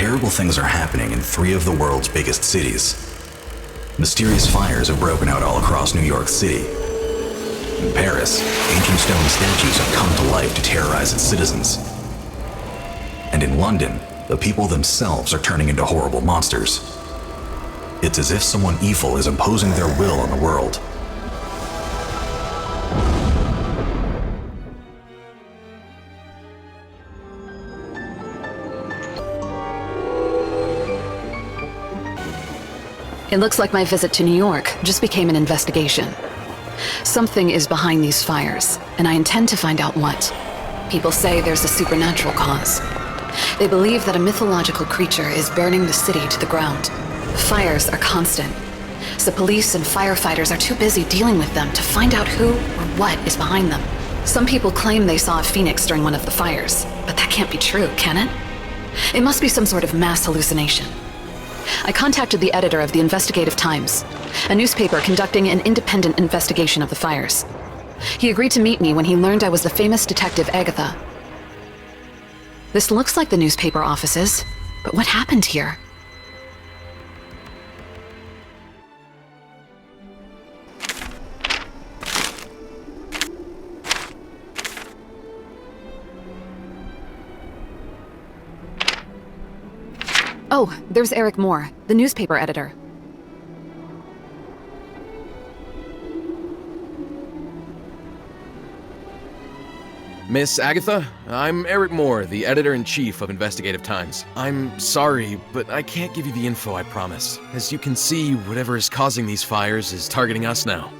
Terrible things are happening in 3 of the world's biggest cities. Mysterious fires have broken out all across New York City. In Paris, ancient stone statues have come to life to terrorize its citizens. And in London, the people themselves are turning into horrible monsters. It's as if someone evil is imposing their will on the world. It looks like my visit to New York just became an investigation. Something is behind these fires, and I intend to find out what. People say there's a supernatural cause. They believe that a mythological creature is burning the city to the ground. Fires are constant, so police and firefighters are too busy dealing with them to find out who or what is behind them. Some people claim they saw a phoenix during one of the fires, but that can't be true, can it? It must be some sort of mass hallucination. I contacted the editor of the Investigative Times, a newspaper conducting an independent investigation of the fires. He agreed to meet me when he learned I was the famous detective Agatha. This looks like the newspaper offices, but what happened here? Oh, there's Eric Moore, the newspaper editor. Miss Agatha, I'm Eric Moore, the editor-in-chief of Investigative Times. I'm sorry, but I can't give you the info I promised. As you can see, whatever is causing these fires is targeting us now.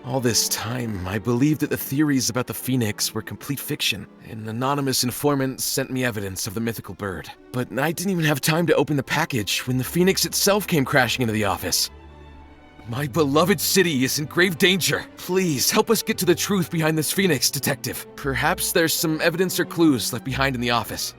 All this time, I believed that the theories about the Phoenix were complete fiction. An anonymous informant sent me evidence of the mythical bird. But I didn't even have time to open the package when the Phoenix itself came crashing into the office. My beloved city is in grave danger. Please, help us get to the truth behind this Phoenix, Detective. Perhaps there's some evidence or clues left behind in the office.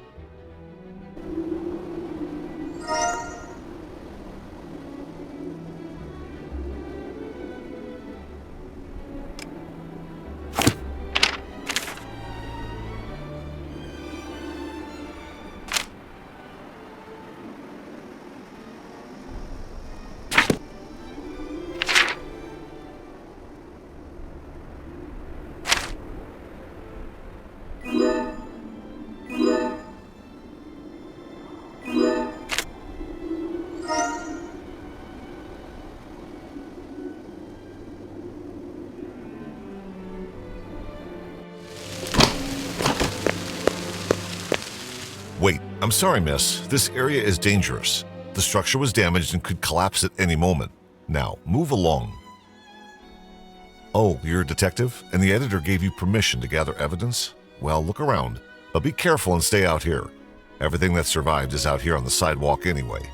Wait, I'm sorry, miss. This area is dangerous. The structure was damaged and could collapse at any moment. Now, move along. Oh, you're a detective? And the editor gave you permission to gather evidence? Well, look around. But be careful and stay out here. Everything that survived is out here on the sidewalk anyway.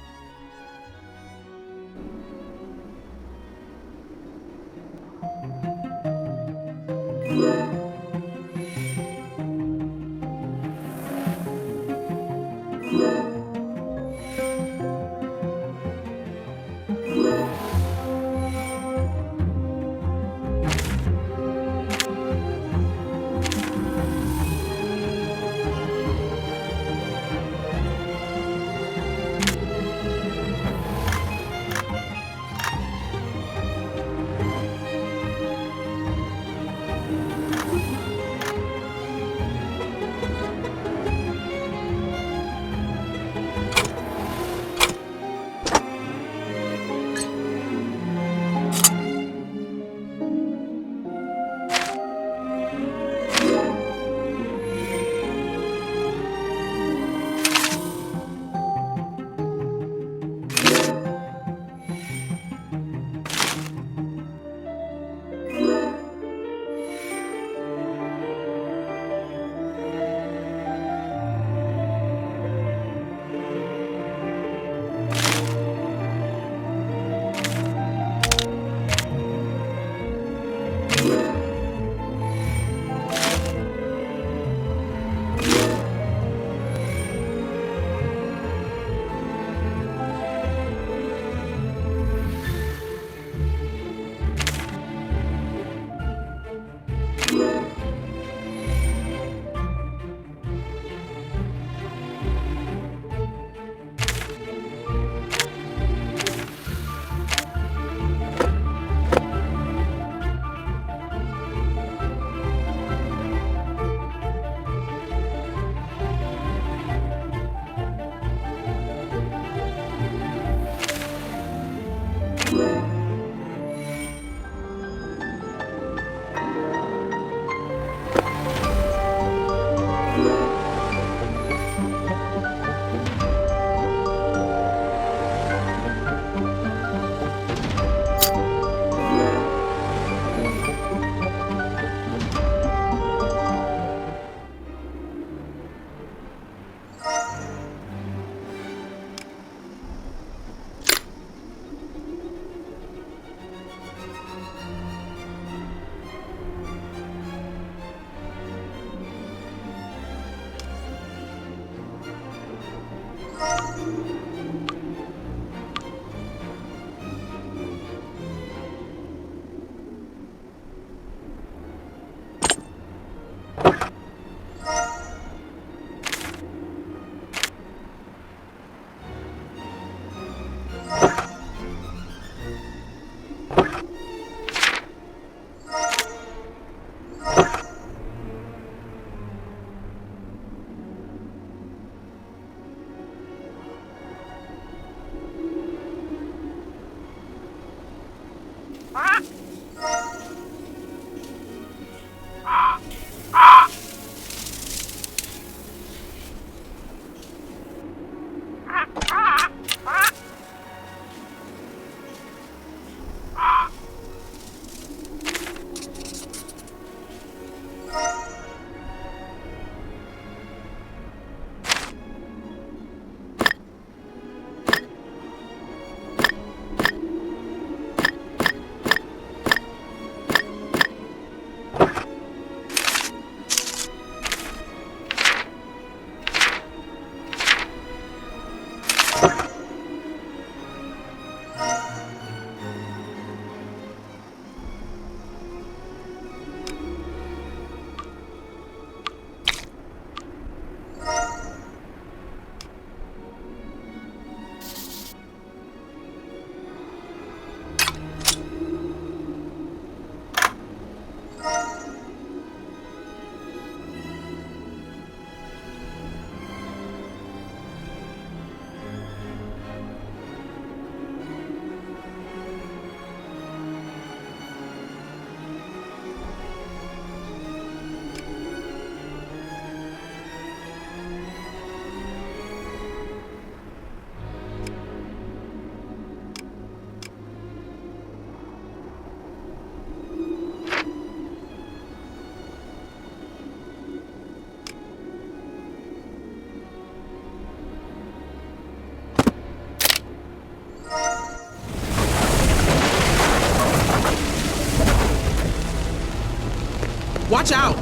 Watch out!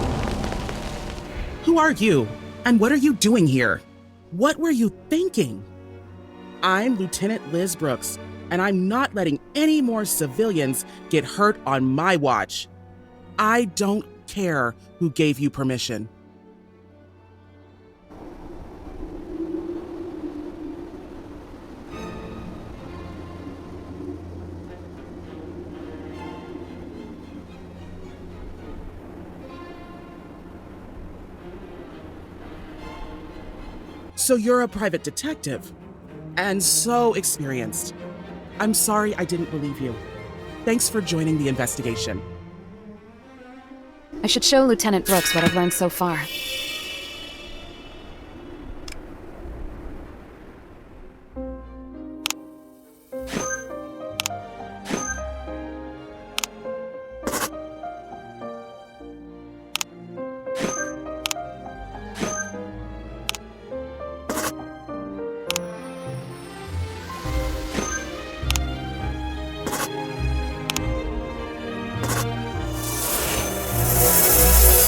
Who are you? And what are you doing here? What were you thinking? I'm Lieutenant Liz Brooks, and I'm not letting any more civilians get hurt on my watch. I don't care who gave you permission. So you're a private detective, and so experienced. I'm sorry I didn't believe you. Thanks for joining the investigation. I should show Lieutenant Brooks what I've learned so far.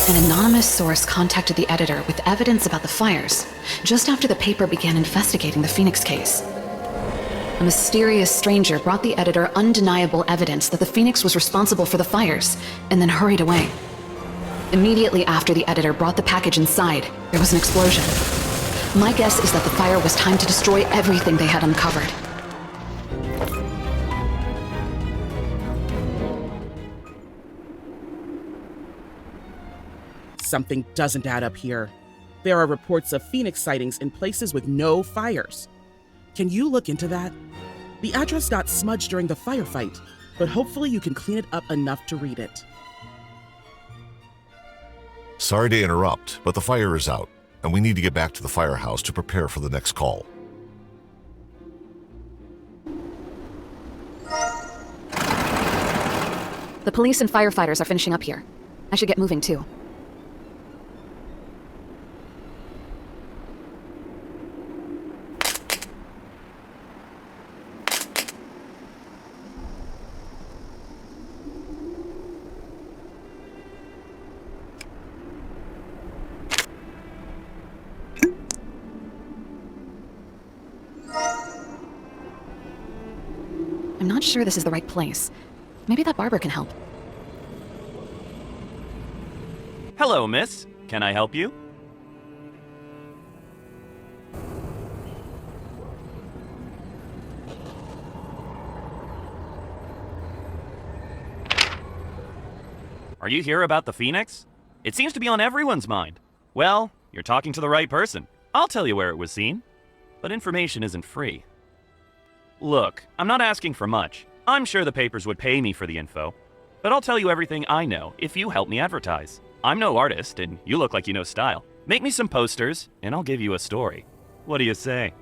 An anonymous source contacted the editor with evidence about the fires, just after the paper began investigating the Phoenix case. A mysterious stranger brought the editor undeniable evidence that the Phoenix was responsible for the fires, and then hurried away. Immediately after the editor brought the package inside, there was an explosion. My guess is that the fire was timed to destroy everything they had uncovered. Something doesn't add up here. There are reports of Phoenix sightings in places with no fires. Can you look into that? The address got smudged during the firefight, but hopefully you can clean it up enough to read it. Sorry to interrupt, but the fire is out, and we need to get back to the firehouse to prepare for the next call. The police and firefighters are finishing up here. I should get moving too. I'm not sure this is the right place. Maybe that barber can help. Hello, miss. Can I help you? Are you here about the Phoenix? It seems to be on everyone's mind. Well, you're talking to the right person. I'll tell you where it was seen. But information isn't free. Look, I'm not asking for much. I'm sure the papers would pay me for the info. But I'll tell you everything I know if you help me advertise. I'm no artist, and you look like you know style. Make me some posters, and I'll give you a story. What do you say?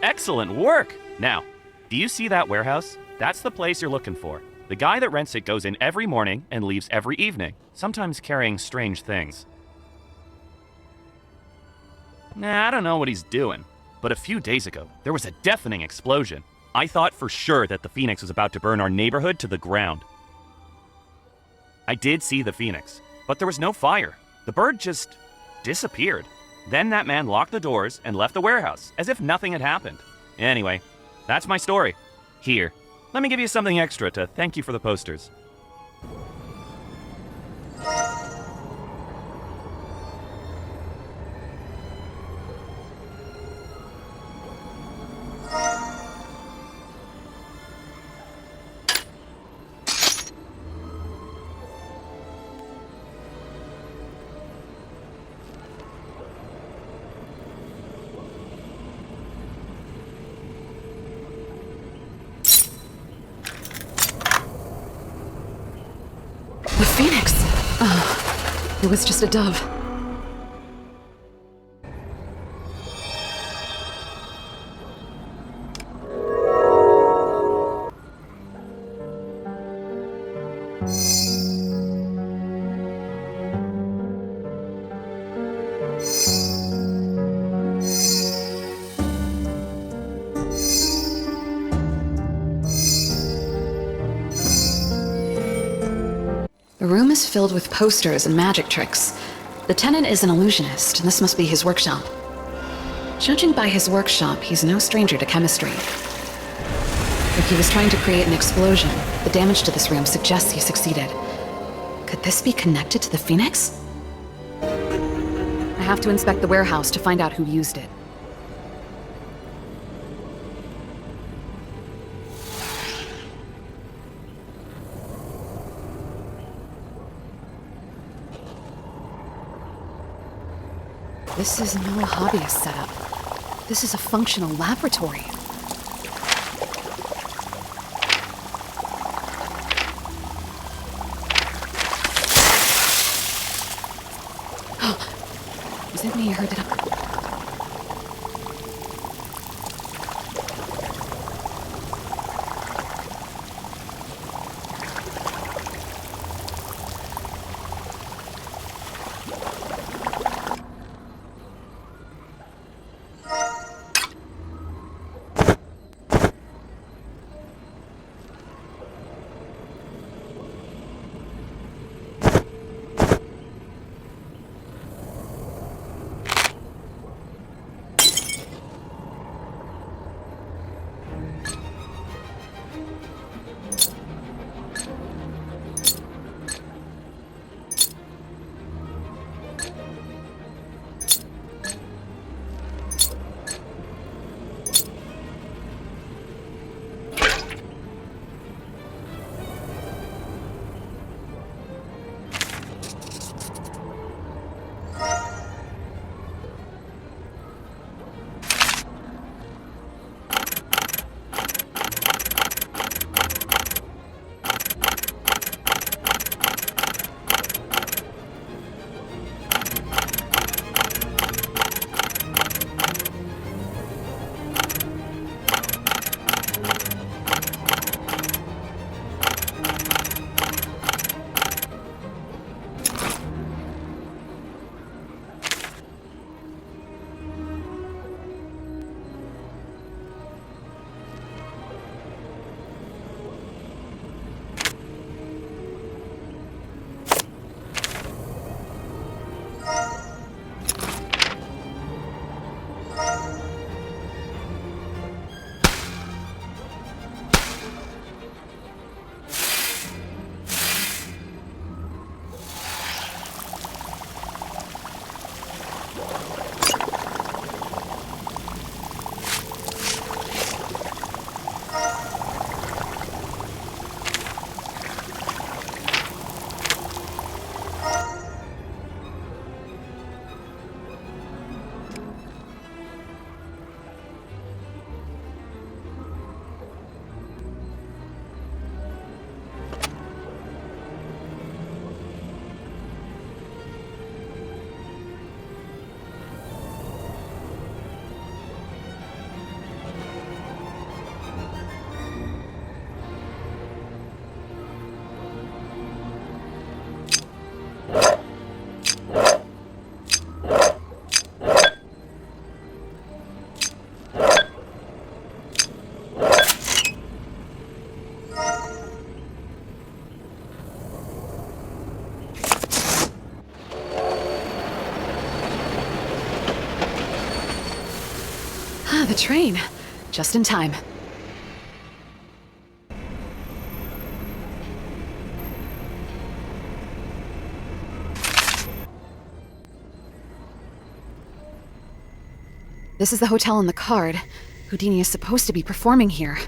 Excellent work! Now, do you see that warehouse? That's the place you're looking for. The guy that rents it goes in every morning and leaves every evening, sometimes carrying strange things. I don't know what he's doing, but a few days ago, there was a deafening explosion. I thought for sure that the Phoenix was about to burn our neighborhood to the ground. I did see the Phoenix, but there was no fire. The bird just disappeared. Then that man locked the doors and left the warehouse, as if nothing had happened. Anyway, that's my story. Here, let me give you something extra to thank you for the posters. The Phoenix! Oh, it was just a dove. The room is filled with posters and magic tricks. The tenant is an illusionist, and this must be his workshop. Judging by his workshop, he's no stranger to chemistry. If he was trying to create an explosion, the damage to this room suggests he succeeded. Could this be connected to the Phoenix? I have to inspect the warehouse to find out who used it. This is no hobbyist setup. This is a functional laboratory. Was it me or did I... The train. Just in time. This is the hotel on the card. Houdini is supposed to be performing here.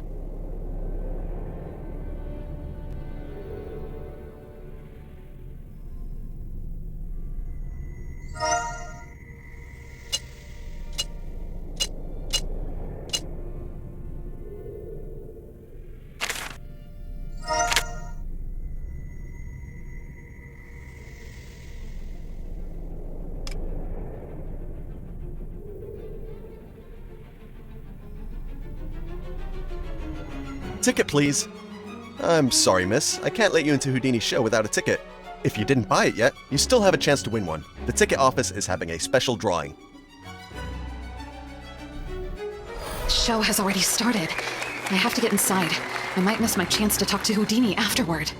Ticket, please. I'm sorry, miss. I can't let you into Houdini's show without a ticket. If you didn't buy it yet, you still have a chance to win one. The ticket office is having a special drawing. The show has already started. I have to get inside. I might miss my chance to talk to Houdini afterward.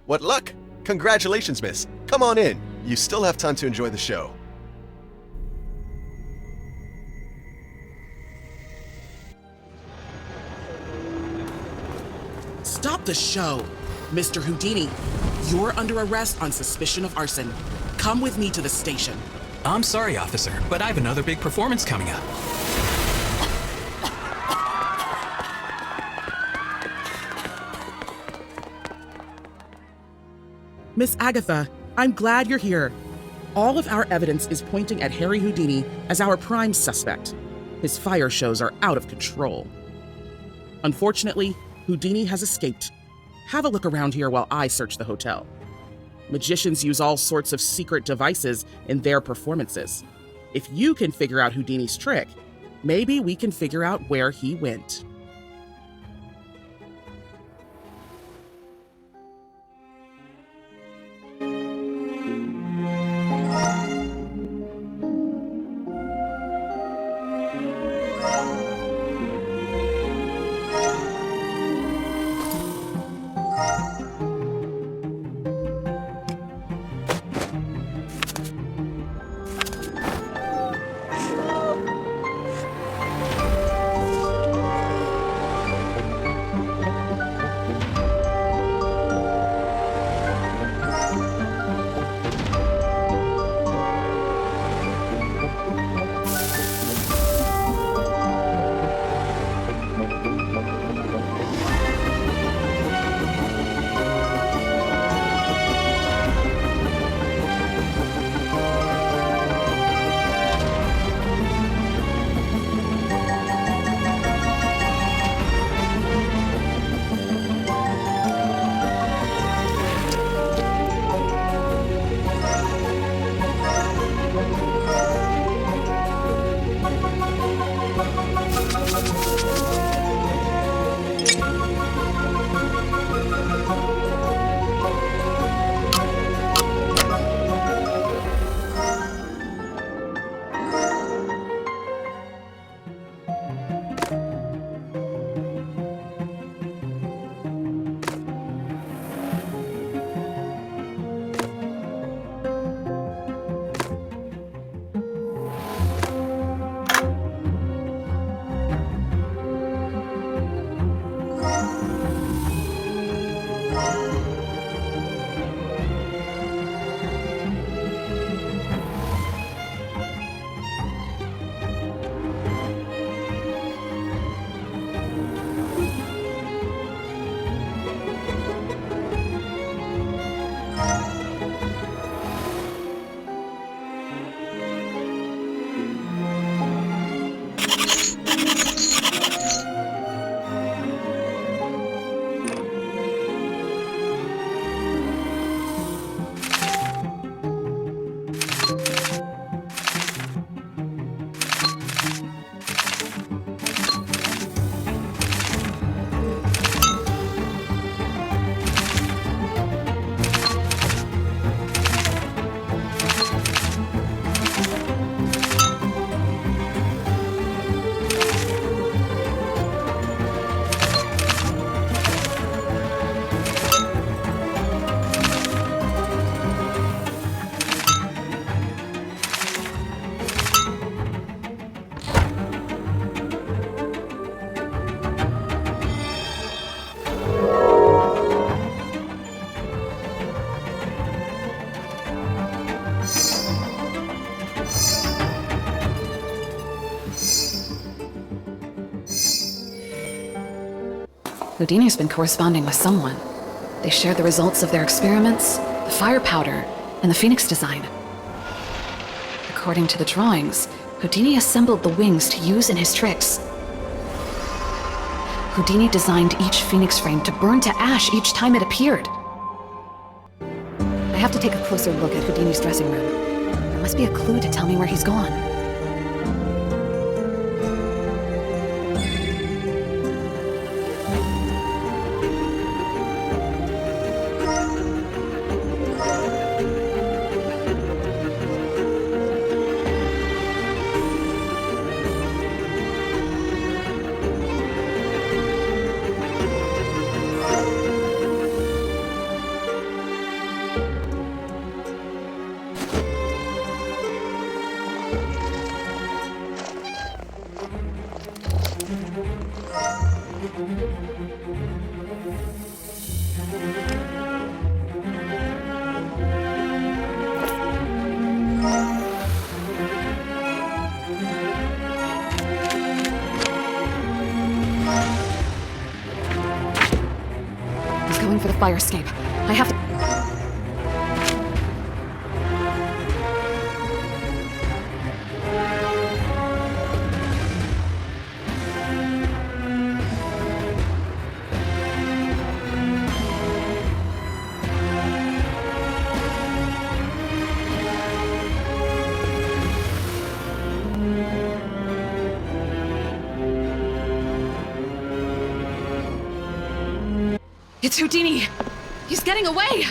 What luck! Congratulations, miss. Come on in. You still have time to enjoy the show. Stop the show! Mr. Houdini, you're under arrest on suspicion of arson. Come with me to the station. I'm sorry, officer, but I have another big performance coming up. Miss Agatha, I'm glad you're here. All of our evidence is pointing at Harry Houdini as our prime suspect. His fire shows are out of control. Unfortunately, Houdini has escaped. Have a look around here while I search the hotel. Magicians use all sorts of secret devices in their performances. If you can figure out Houdini's trick, maybe we can figure out where he went. Houdini's been corresponding with someone. They shared the results of their experiments, the fire powder, and the Phoenix design. According to the drawings, Houdini assembled the wings to use in his tricks. Houdini designed each Phoenix frame to burn to ash each time it appeared. I have to take a closer look at Houdini's dressing room. There must be a clue to tell me where he's gone. He's going for the fire escape. I have to... It's Houdini! He's getting away!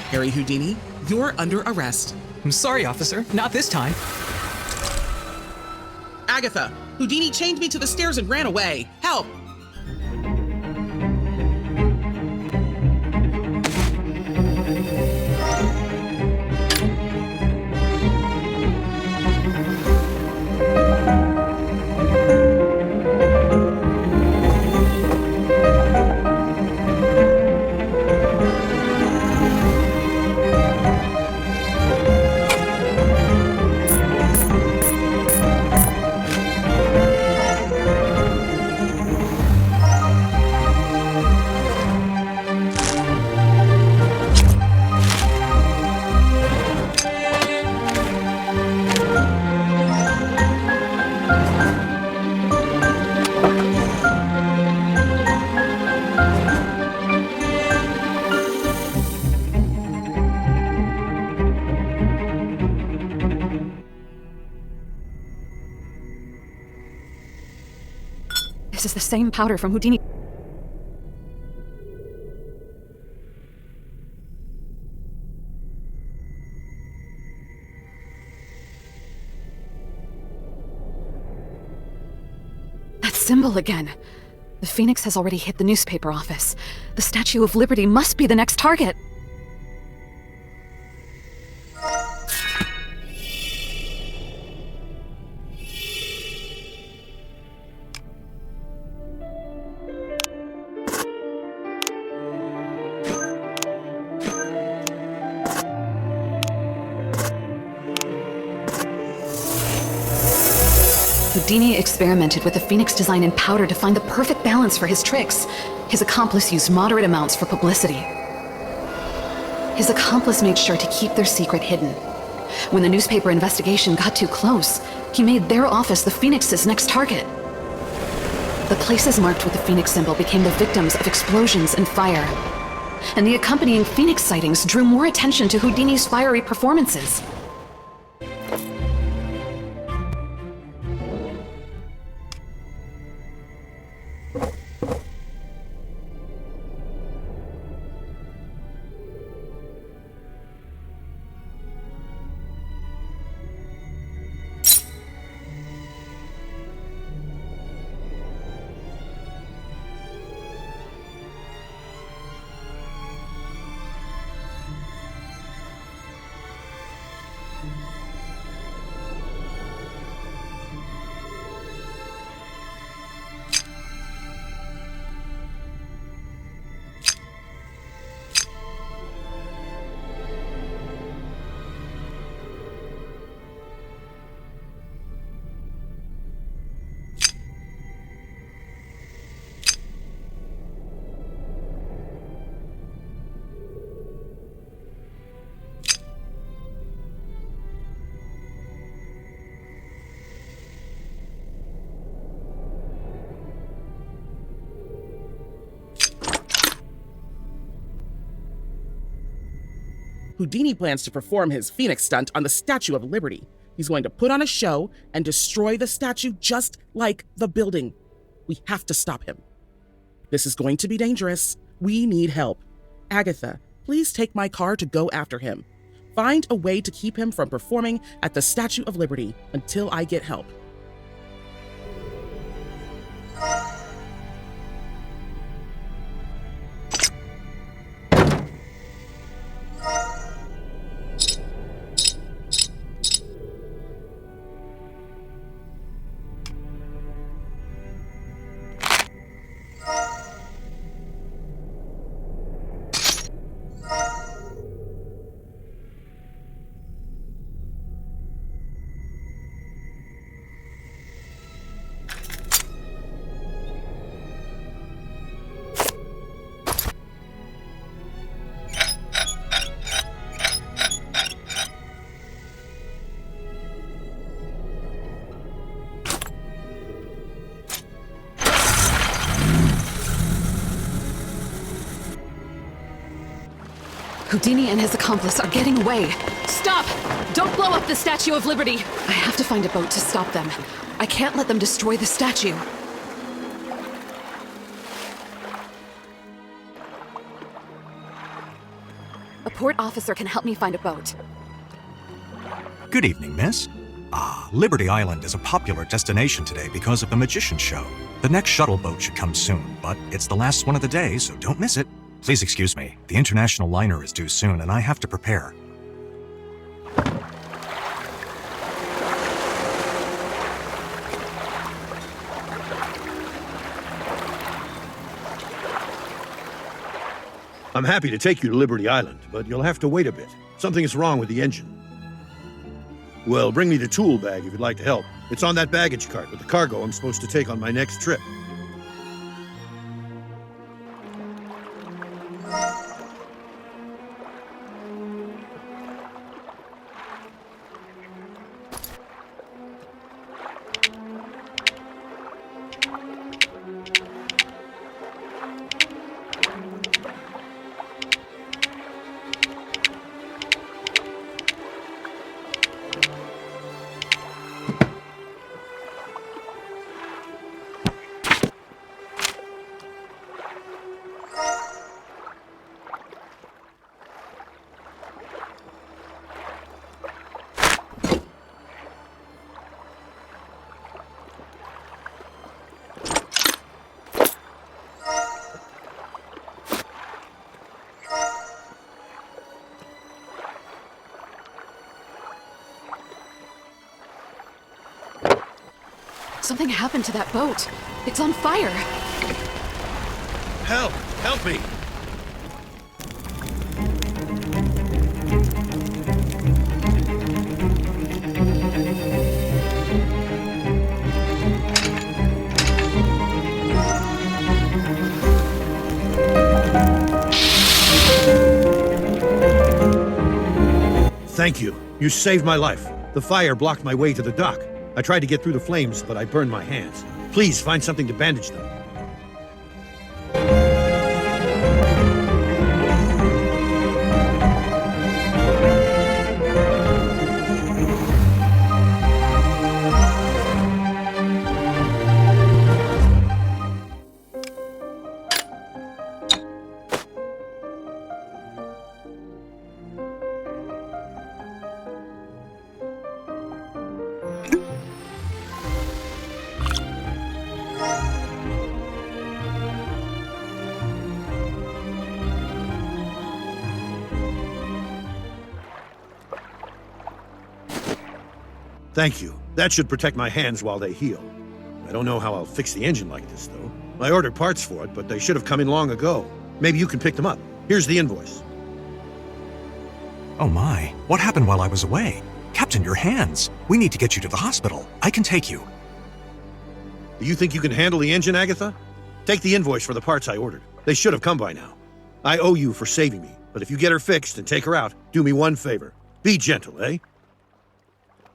Harry Houdini, you're under arrest. I'm sorry, officer. Not this time. Agatha, Houdini chained me to the stairs and ran away. Help! This is the same powder from Houdini. That symbol again. The Phoenix has already hit the newspaper office. The Statue of Liberty must be the next target. Houdini experimented with the Phoenix design in powder to find the perfect balance for his tricks. His accomplice used moderate amounts for publicity. His accomplice made sure to keep their secret hidden. When the newspaper investigation got too close, he made their office the Phoenix's next target. The places marked with the Phoenix symbol became the victims of explosions and fire. And the accompanying Phoenix sightings drew more attention to Houdini's fiery performances. Houdini plans to perform his Phoenix stunt on the Statue of Liberty. He's going to put on a show and destroy the statue just like the building. We have to stop him. This is going to be dangerous. We need help. Agatha, please take my car to go after him. Find a way to keep him from performing at the Statue of Liberty until I get help. Houdini and his accomplice are getting away. Stop! Don't blow up the Statue of Liberty! I have to find a boat to stop them. I can't let them destroy the statue. A port officer can help me find a boat. Good evening, miss. Liberty Island is a popular destination today because of the magician show. The next shuttle boat should come soon, but it's the last one of the day, so don't miss it. Please excuse me. The international liner is due soon, and I have to prepare. I'm happy to take you to Liberty Island, but you'll have to wait a bit. Something is wrong with the engine. Well, bring me the tool bag if you'd like to help. It's on that baggage cart with the cargo I'm supposed to take on my next trip. Something happened to that boat. It's on fire. Help! Help me! Thank you. You saved my life. The fire blocked my way to the dock. I tried to get through the flames, but I burned my hands. Please find something to bandage them. Thank you. That should protect my hands while they heal. I don't know how I'll fix the engine like this, though. I ordered parts for it, but they should have come in long ago. Maybe you can pick them up. Here's the invoice. Oh my, what happened while I was away? Captain, your hands. We need to get you to the hospital. I can take you. Do you think you can handle the engine, Agatha? Take the invoice for the parts I ordered. They should have come by now. I owe you for saving me, but if you get her fixed and take her out, do me one favor. Be gentle, eh?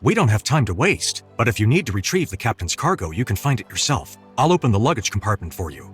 We don't have time to waste, but if you need to retrieve the captain's cargo, you can find it yourself. I'll open the luggage compartment for you.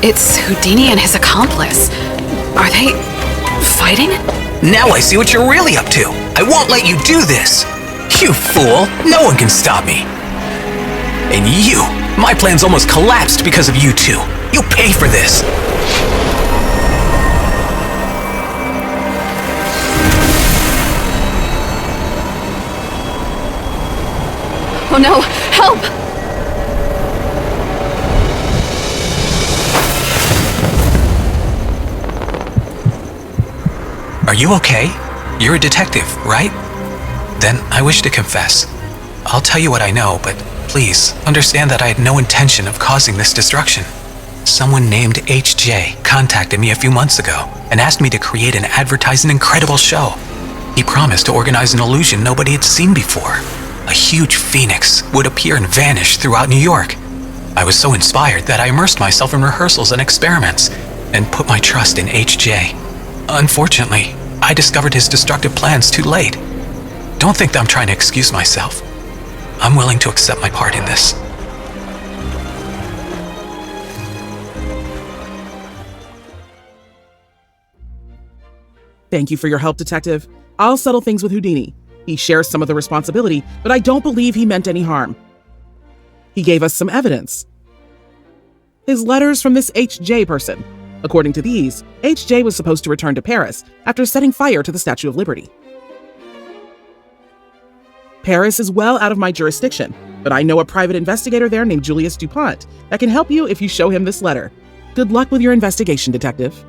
It's Houdini and his accomplice. Are they fighting? Now I see what you're really up to. I won't let you do this. You fool. No one can stop me. And you. My plans almost collapsed because of you two. You pay for this. Oh no, help! Are you okay? You're a detective, right? Then I wish to confess. I'll tell you what I know, but please understand that I had no intention of causing this destruction. Someone named HJ contacted me a few months ago and asked me to create and advertise an incredible show. He promised to organize an illusion nobody had seen before. A huge phoenix would appear and vanish throughout New York. I was so inspired that I immersed myself in rehearsals and experiments and put my trust in HJ. Unfortunately, I discovered his destructive plans too late. Don't think that I'm trying to excuse myself. I'm willing to accept my part in this. Thank you for your help, Detective. I'll settle things with Houdini. He shares some of the responsibility, but I don't believe he meant any harm. He gave us some evidence. His letters from this HJ person. According to these, HJ was supposed to return to Paris after setting fire to the Statue of Liberty. Paris is well out of my jurisdiction, but I know a private investigator there named Julius DuPont that can help you if you show him this letter. Good luck with your investigation, Detective.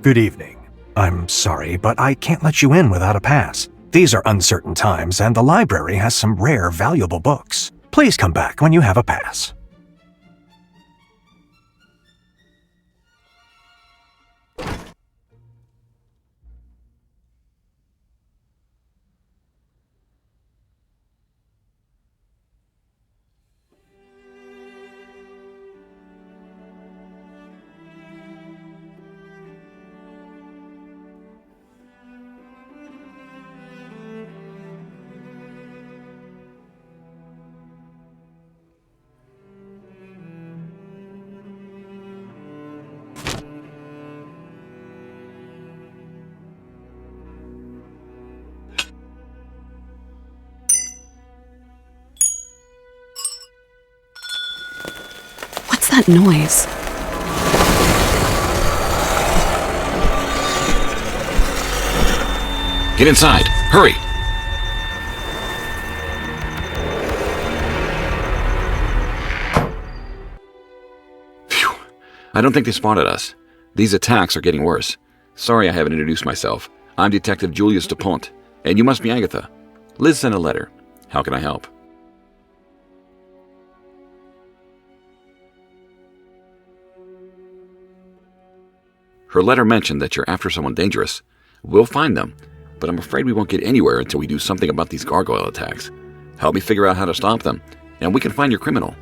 Good evening. I'm sorry, but I can't let you in without a pass. These are uncertain times, and the library has some rare, valuable books. Please come back when you have a pass. What's that noise? Get inside. Hurry! Phew. I don't think they spotted us. These attacks are getting worse. Sorry I haven't introduced myself. I'm Detective Julius DuPont, and you must be Agatha. Liz sent a letter. How can I help? Her letter mentioned that you're after someone dangerous. We'll find them, but I'm afraid we won't get anywhere until we do something about these gargoyle attacks. Help me figure out how to stop them, and we can find your criminal.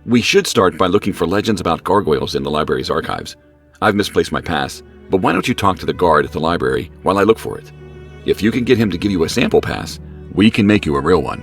We should start by looking for legends about gargoyles in the library's archives. I've misplaced my pass, but why don't you talk to the guard at the library while I look for it? If you can get him to give you a sample pass, we can make you a real one.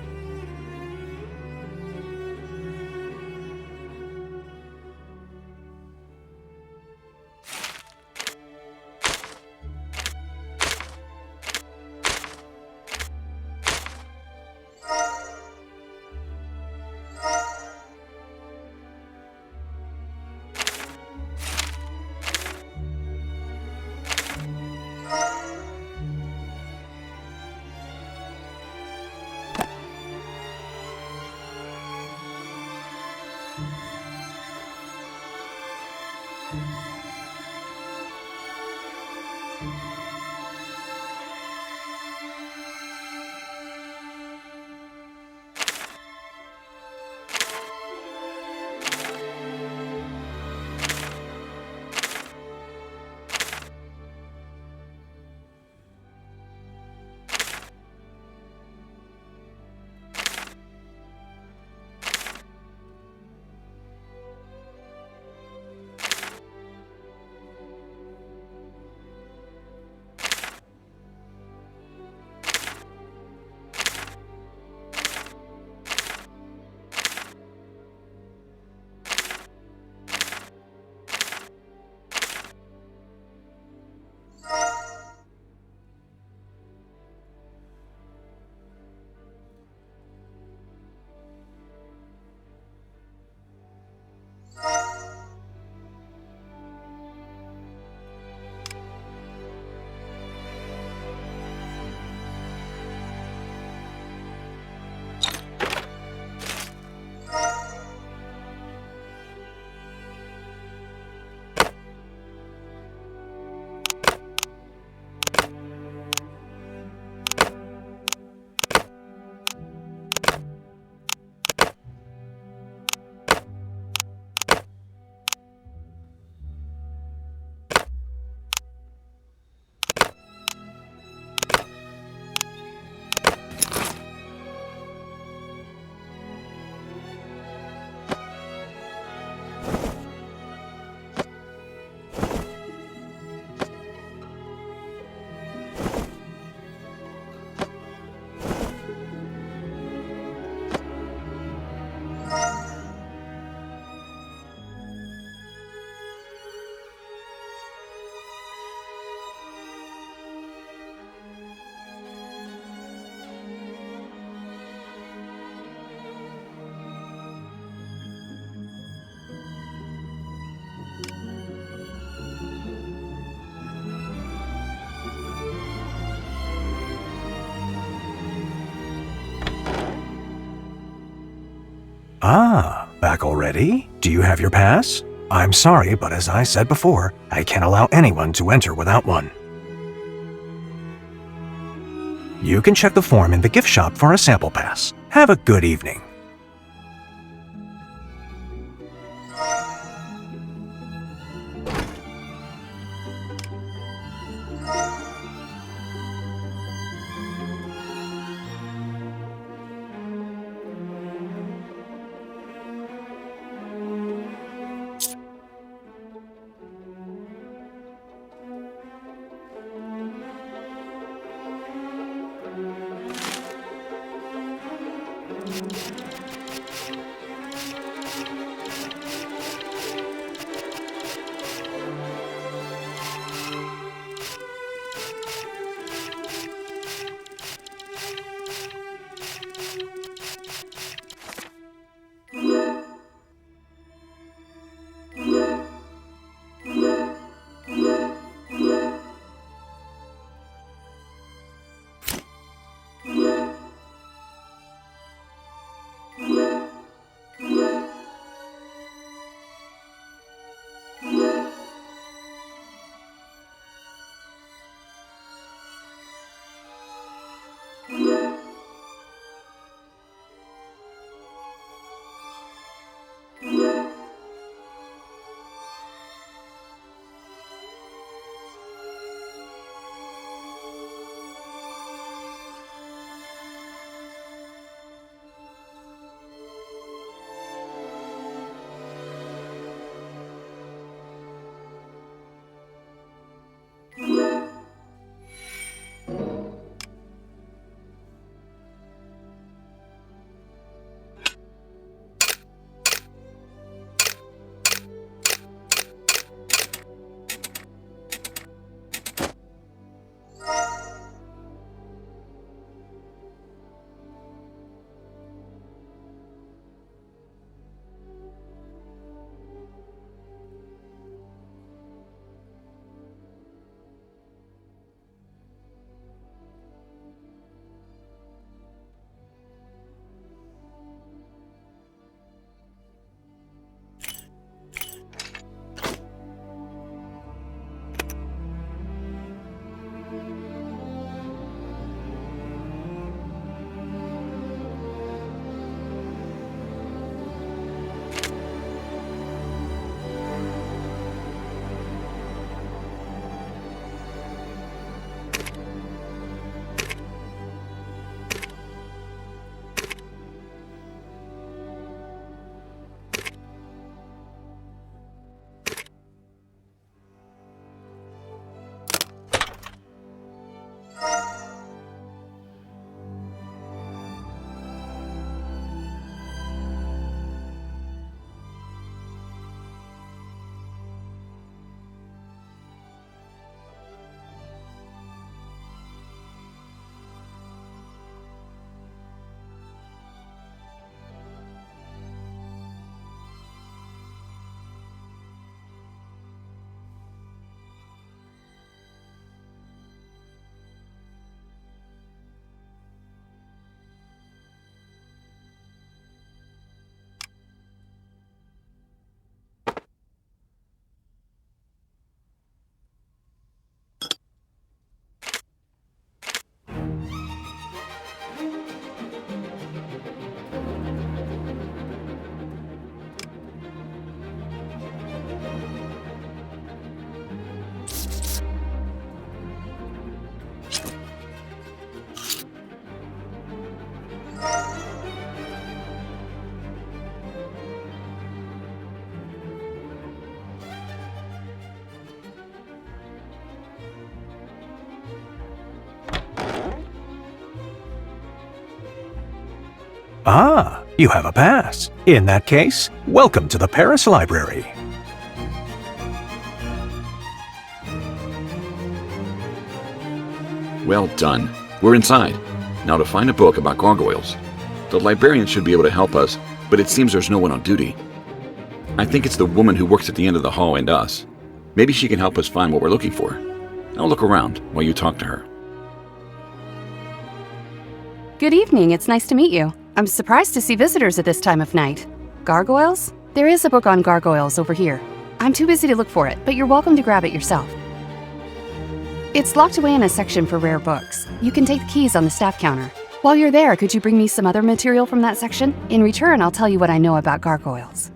Ah, back already? Do you have your pass? I'm sorry, but as I said before, I can't allow anyone to enter without one. You can check the form in the gift shop for a sample pass. Have a good evening. Ah, you have a pass. In that case, welcome to the Paris Library. Well done. We're inside. Now to find a book about gargoyles. The librarian should be able to help us, but it seems there's no one on duty. I think it's the woman who works at the end of the hall and us. Maybe she can help us find what we're looking for. I'll look around while you talk to her. Good evening, it's nice to meet you. I'm surprised to see visitors at this time of night. Gargoyles? There is a book on gargoyles over here. I'm too busy to look for it, but you're welcome to grab it yourself. It's locked away in a section for rare books. You can take the keys on the staff counter. While you're there, could you bring me some other material from that section? In return, I'll tell you what I know about gargoyles.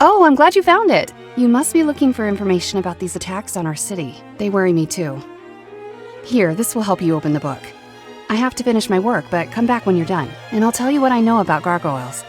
Oh, I'm glad you found it. You must be looking for information about these attacks on our city. They worry me too. Here, this will help you open the book. I have to finish my work, but come back when you're done, and I'll tell you what I know about gargoyles.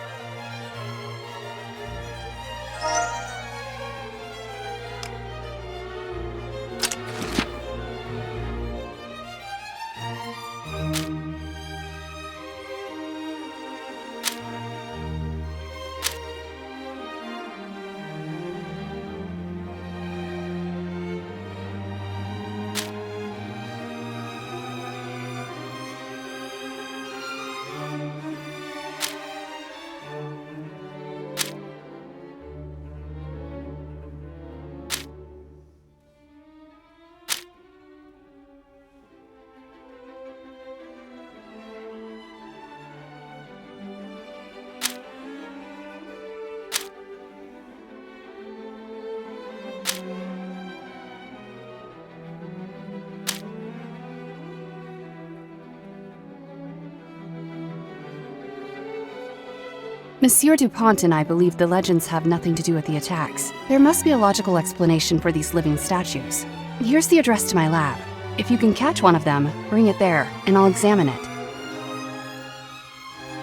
Monsieur Dupont and I believe the legends have nothing to do with the attacks. There must be a logical explanation for these living statues. Here's the address to my lab. If you can catch one of them, bring it there, and I'll examine it.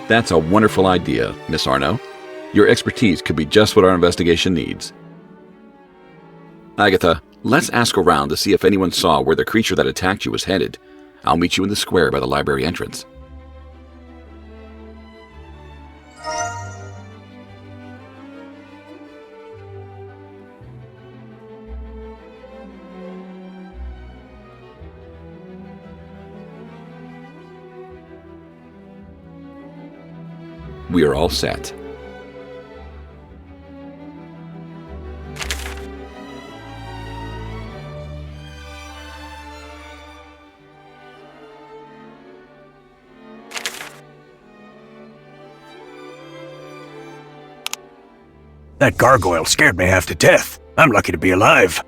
That's a wonderful idea, Miss Arno. Your expertise could be just what our investigation needs. Agatha, let's ask around to see if anyone saw where the creature that attacked you was headed. I'll meet you in the square by the library entrance. We are all set. That gargoyle scared me half to death. I'm lucky to be alive.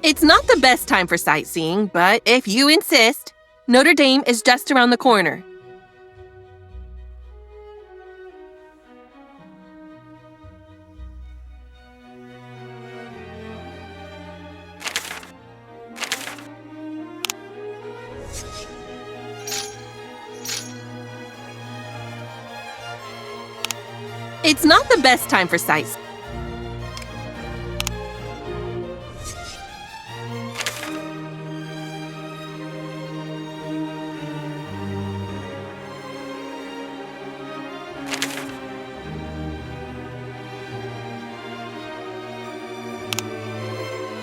It's not the best time for sightseeing, but if you insist, Notre Dame is just around the corner. It's not the best time for sightseeing.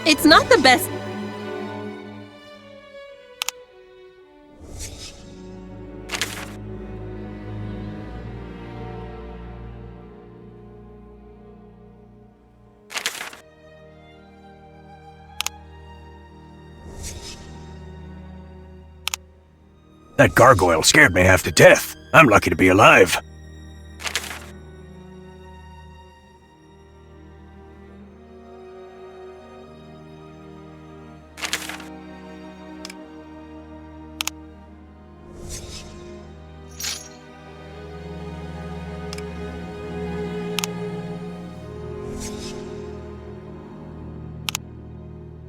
It's not the best. That gargoyle scared me half to death. I'm lucky to be alive.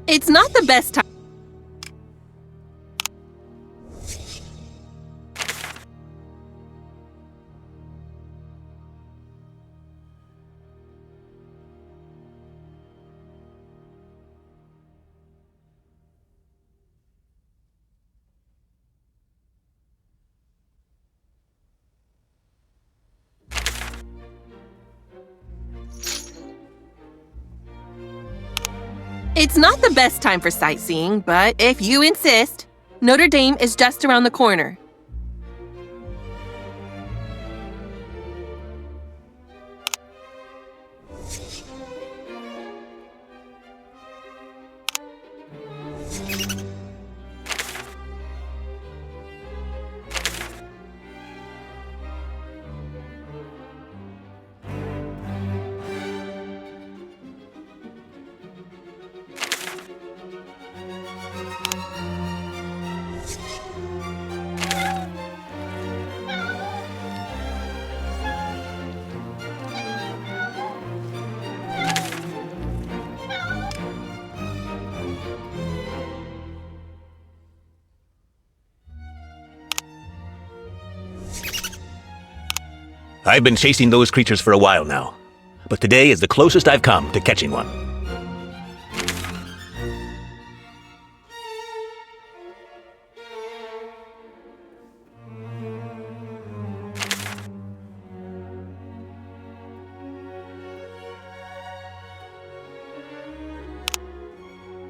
It's not the best time. It's not the best time for sightseeing, but if you insist, Notre Dame is just around the corner. I've been chasing those creatures for a while now, but today is the closest I've come to catching one.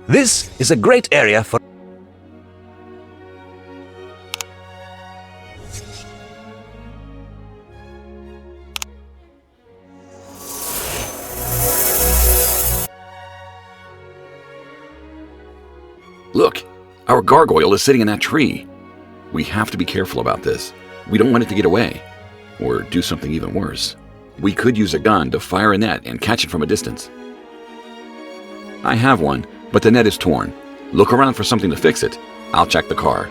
This is a great area for... Look, our gargoyle is sitting in that tree. We have to be careful about this. We don't want it to get away, or do something even worse. We could use a gun to fire a net and catch it from a distance. I have one, but the net is torn. Look around for something to fix it. I'll check the car.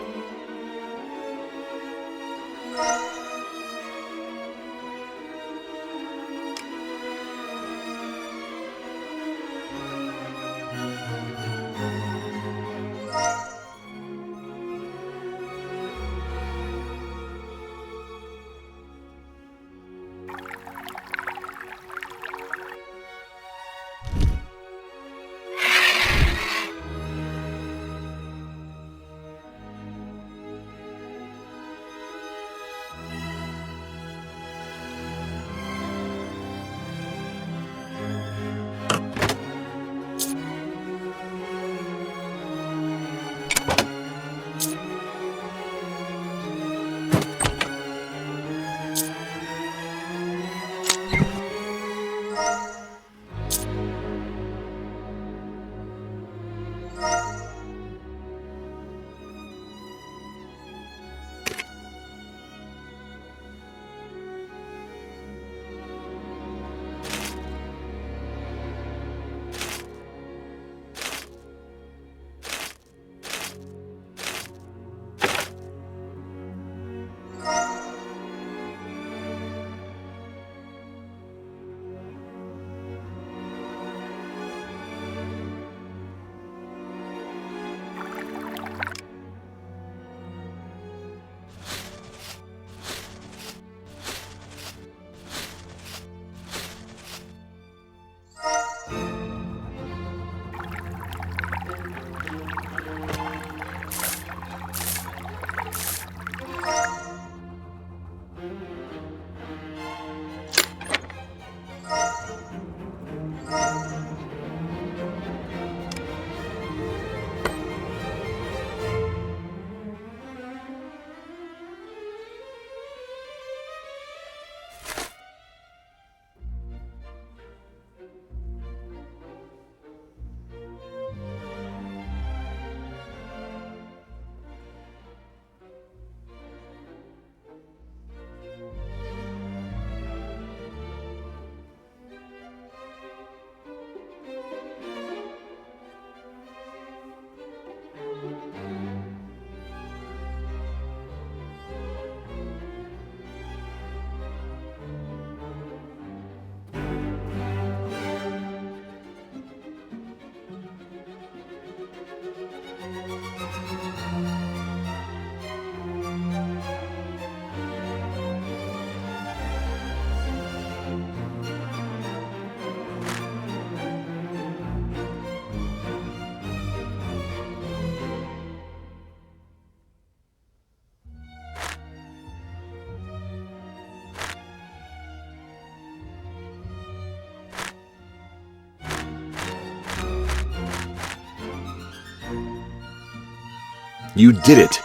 You did it!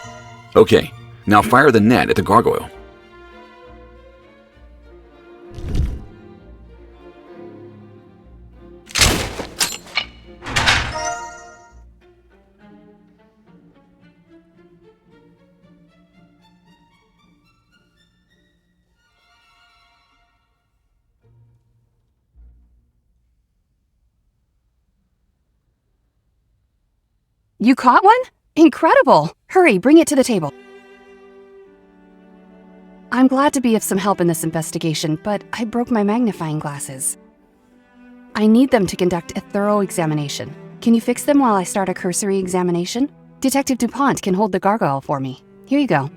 Okay, now fire the net at the gargoyle. You caught one? Incredible! Hurry, bring it to the table. I'm glad to be of some help in this investigation, but I broke my magnifying glasses. I need them to conduct a thorough examination. Can you fix them while I start a cursory examination? Detective DuPont can hold the gargoyle for me. Here you go.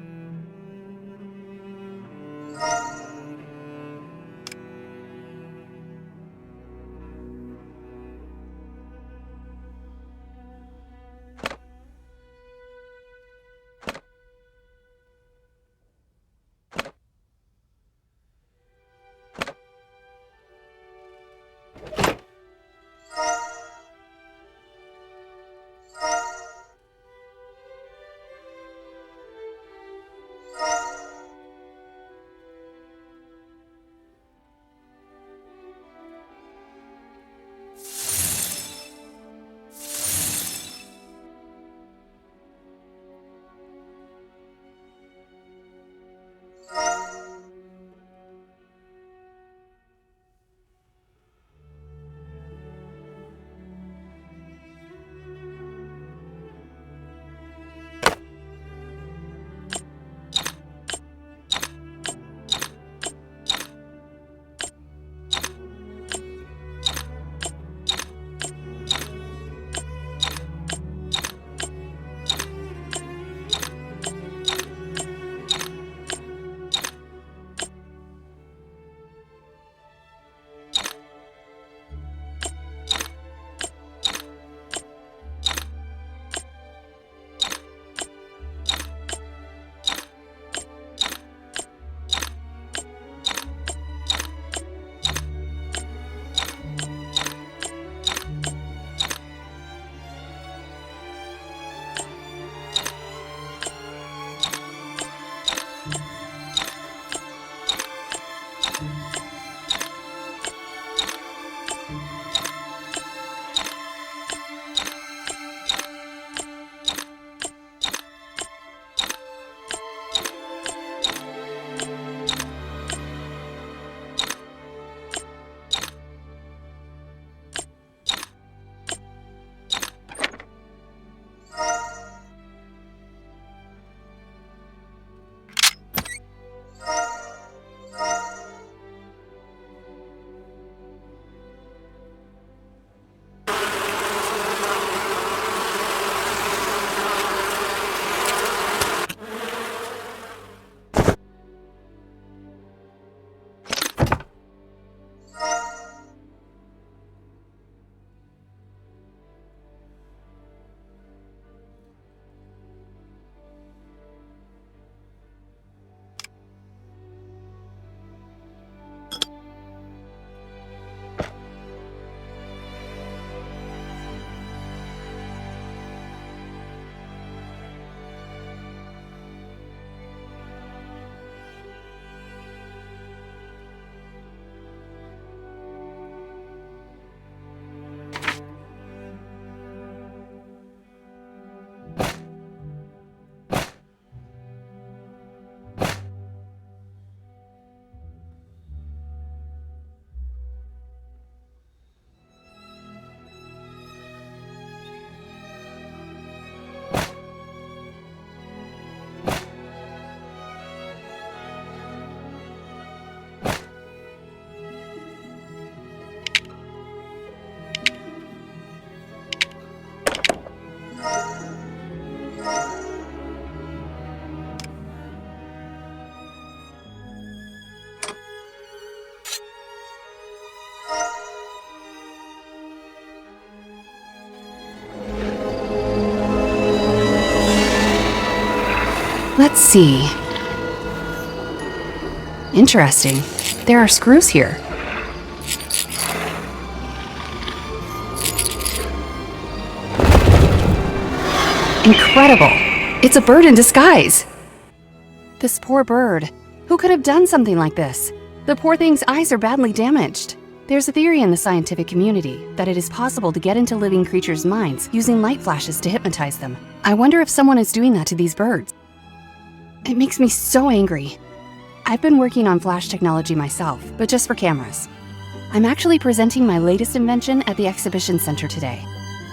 Let's see. Interesting. There are screws here. Incredible. It's a bird in disguise. This poor bird. Who could have done something like this? The poor thing's eyes are badly damaged. There's a theory in the scientific community that it is possible to get into living creatures' minds using light flashes to hypnotize them. I wonder if someone is doing that to these birds. It makes me so angry. I've been working on flash technology myself, but just for cameras. I'm actually presenting my latest invention at the exhibition center today.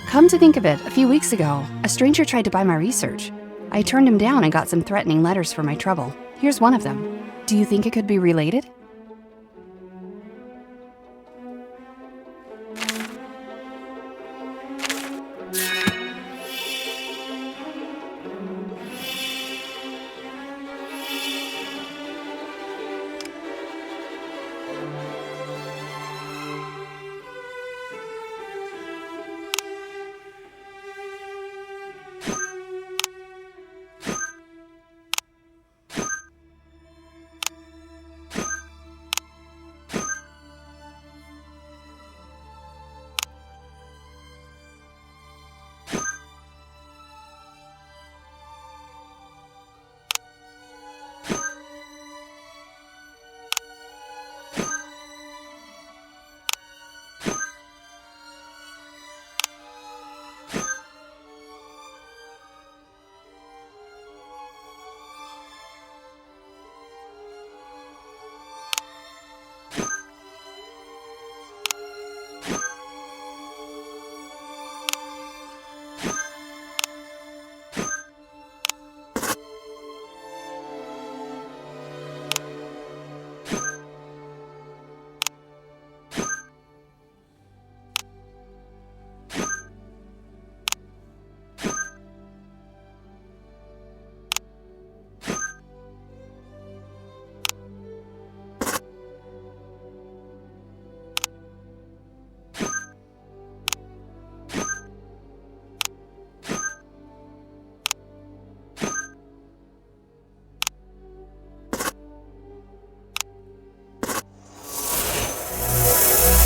Come to think of it, a few weeks ago, a stranger tried to buy my research. I turned him down and got some threatening letters for my trouble. Here's one of them. Do you think it could be related?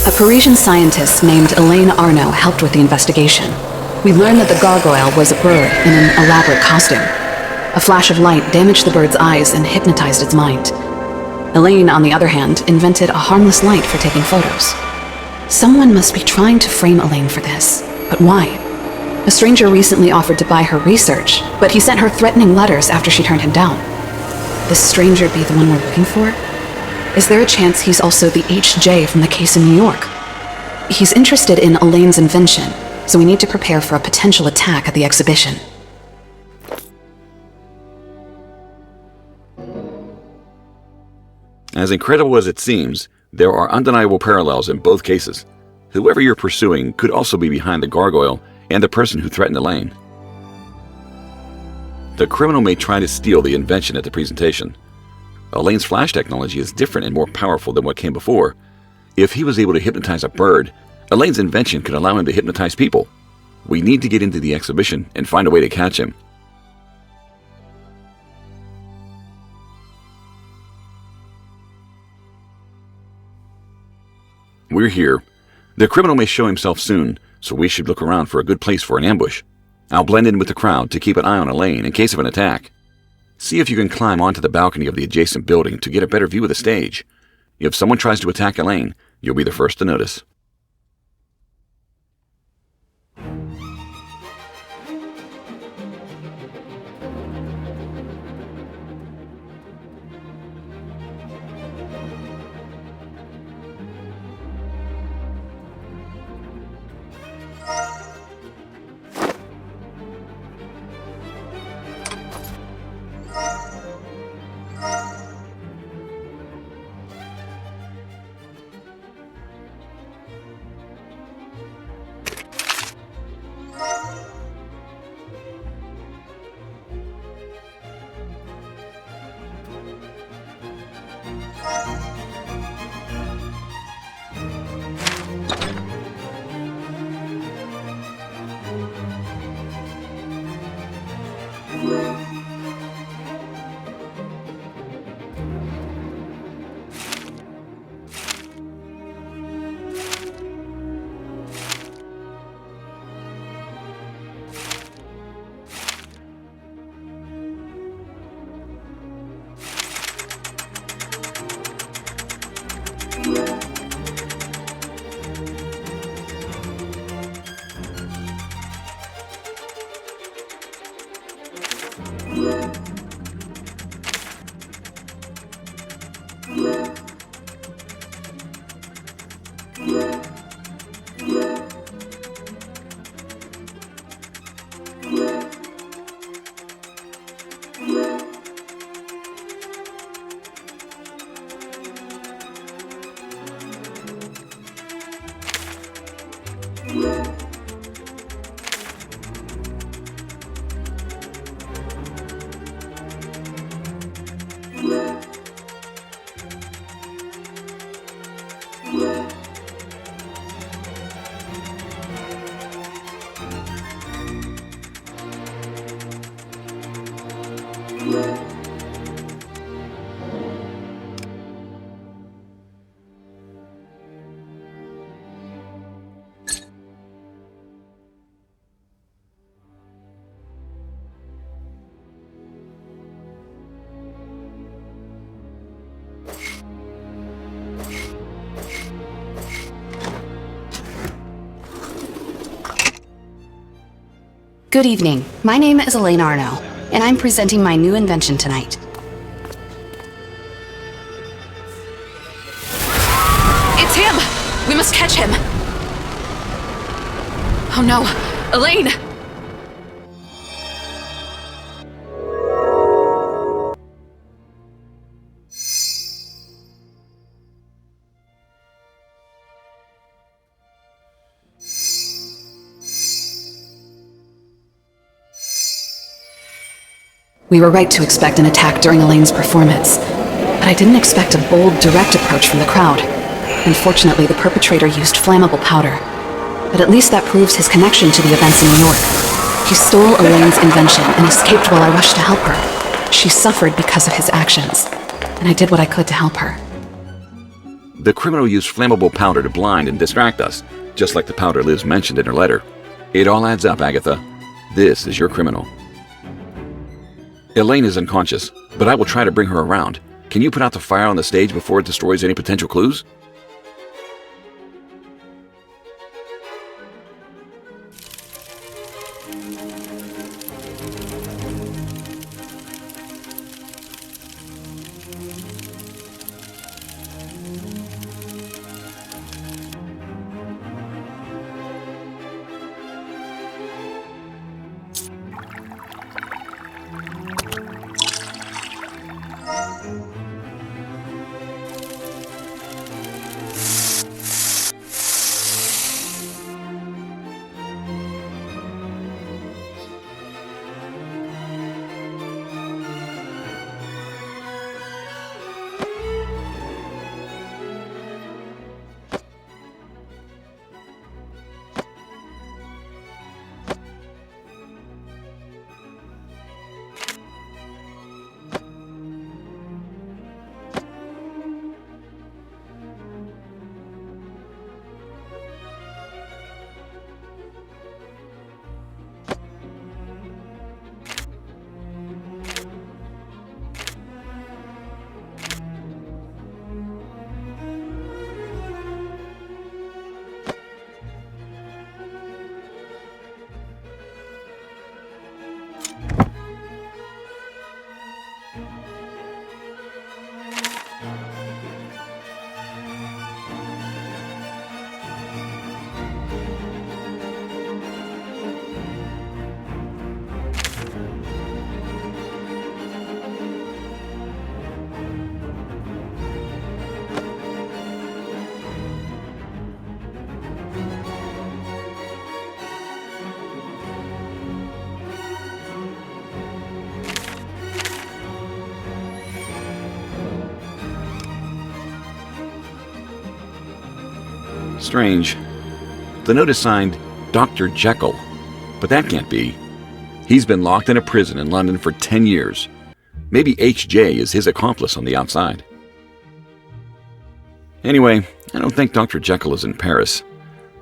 A Parisian scientist named Elaine Arnaud helped with the investigation. We learned that the gargoyle was a bird in an elaborate costume. A flash of light damaged the bird's eyes and hypnotized its mind. Elaine, on the other hand, invented a harmless light for taking photos. Someone must be trying to frame Elaine for this. But why? A stranger recently offered to buy her research, but he sent her threatening letters after she turned him down. This stranger be the one we're looking for? Is there a chance he's also the HJ from the case in New York? He's interested in Elaine's invention, so we need to prepare for a potential attack at the exhibition. As incredible as it seems, there are undeniable parallels in both cases. Whoever you're pursuing could also be behind the gargoyle and the person who threatened Elaine. The criminal may try to steal the invention at the presentation. Elaine's flash technology is different and more powerful than what came before. If he was able to hypnotize a bird, Elaine's invention could allow him to hypnotize people. We need to get into the exhibition and find a way to catch him. We're here. The criminal may show himself soon, so we should look around for a good place for an ambush. I'll blend in with the crowd to keep an eye on Elaine in case of an attack. See if you can climb onto the balcony of the adjacent building to get a better view of the stage. If someone tries to attack Elaine, you'll be the first to notice. Good evening. My name is Elaine Arno, and I'm presenting my new invention tonight. It's him! We must catch him! Oh no! Elaine! We were right to expect an attack during Elaine's performance, but I didn't expect a bold, direct approach from the crowd. Unfortunately, the perpetrator used flammable powder, but at least that proves his connection to the events in New York. He stole Elaine's invention and escaped while I rushed to help her. She suffered because of his actions, and I did what I could to help her. The criminal used flammable powder to blind and distract us, just like the powder Liz mentioned in her letter. It all adds up, Agatha. This is your criminal. Elaine is unconscious, but I will try to bring her around. Can you put out the fire on the stage before it destroys any potential clues? Strange. The note is signed Dr. Jekyll, but that can't be. He's been locked in a prison in London for 10 years. Maybe HJ is his accomplice on the outside. Anyway, I don't think Dr. Jekyll is in Paris.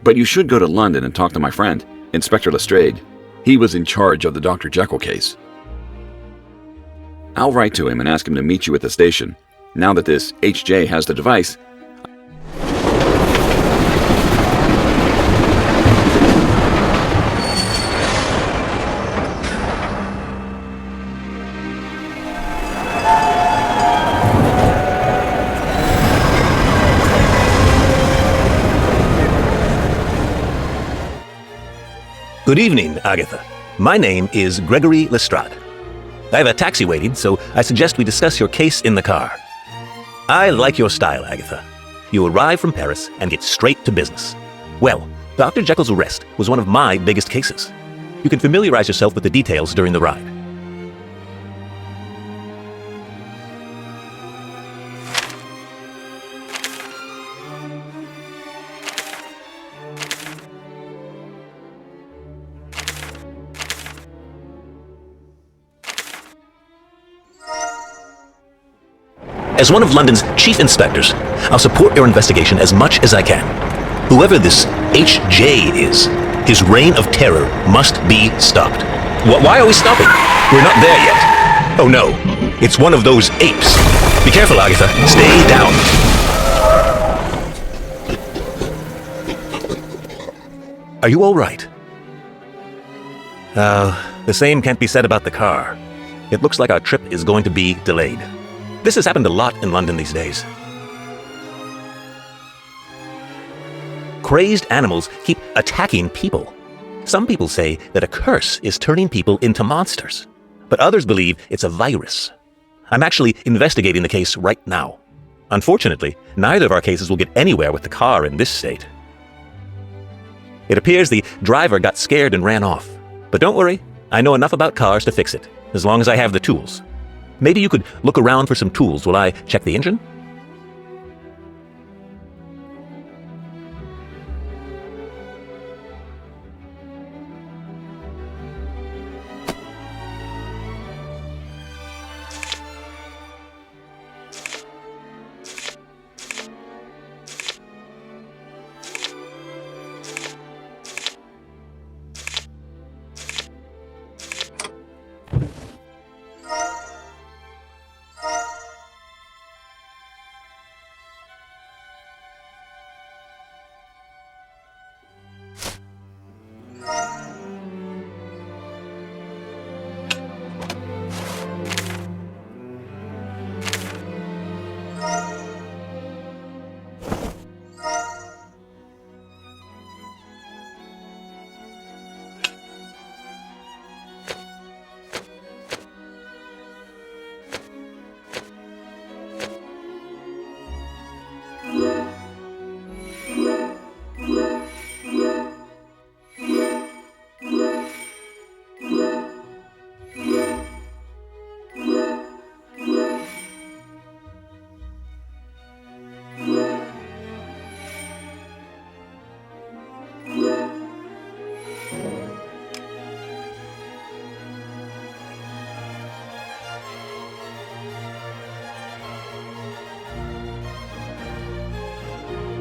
But you should go to London and talk to my friend, Inspector Lestrade. He was in charge of the Dr. Jekyll case. I'll write to him and ask him to meet you at the station. Now that this HJ has the device, Good evening, Agatha. My name is Gregory Lestrade. I have a taxi waiting, so I suggest we discuss your case in the car. I like your style, Agatha. You arrive from Paris and get straight to business. Well, Dr. Jekyll's arrest was one of my biggest cases. You can familiarize yourself with the details during the ride. As one of London's chief inspectors, I'll support your investigation as much as I can. Whoever this H.J. is, his reign of terror must be stopped. Why are we stopping? We're not there yet. Oh no, it's one of those apes. Be careful, Agatha. Stay down. Are you all right? The same can't be said about the car. It looks like our trip is going to be delayed. This has happened a lot in London these days. Crazed animals keep attacking people. Some people say that a curse is turning people into monsters, but others believe it's a virus. I'm actually investigating the case right now. Unfortunately, neither of our cases will get anywhere with the car in this state. It appears the driver got scared and ran off. But don't worry, I know enough about cars to fix it, as long as I have the tools. Maybe you could look around for some tools while I check the engine?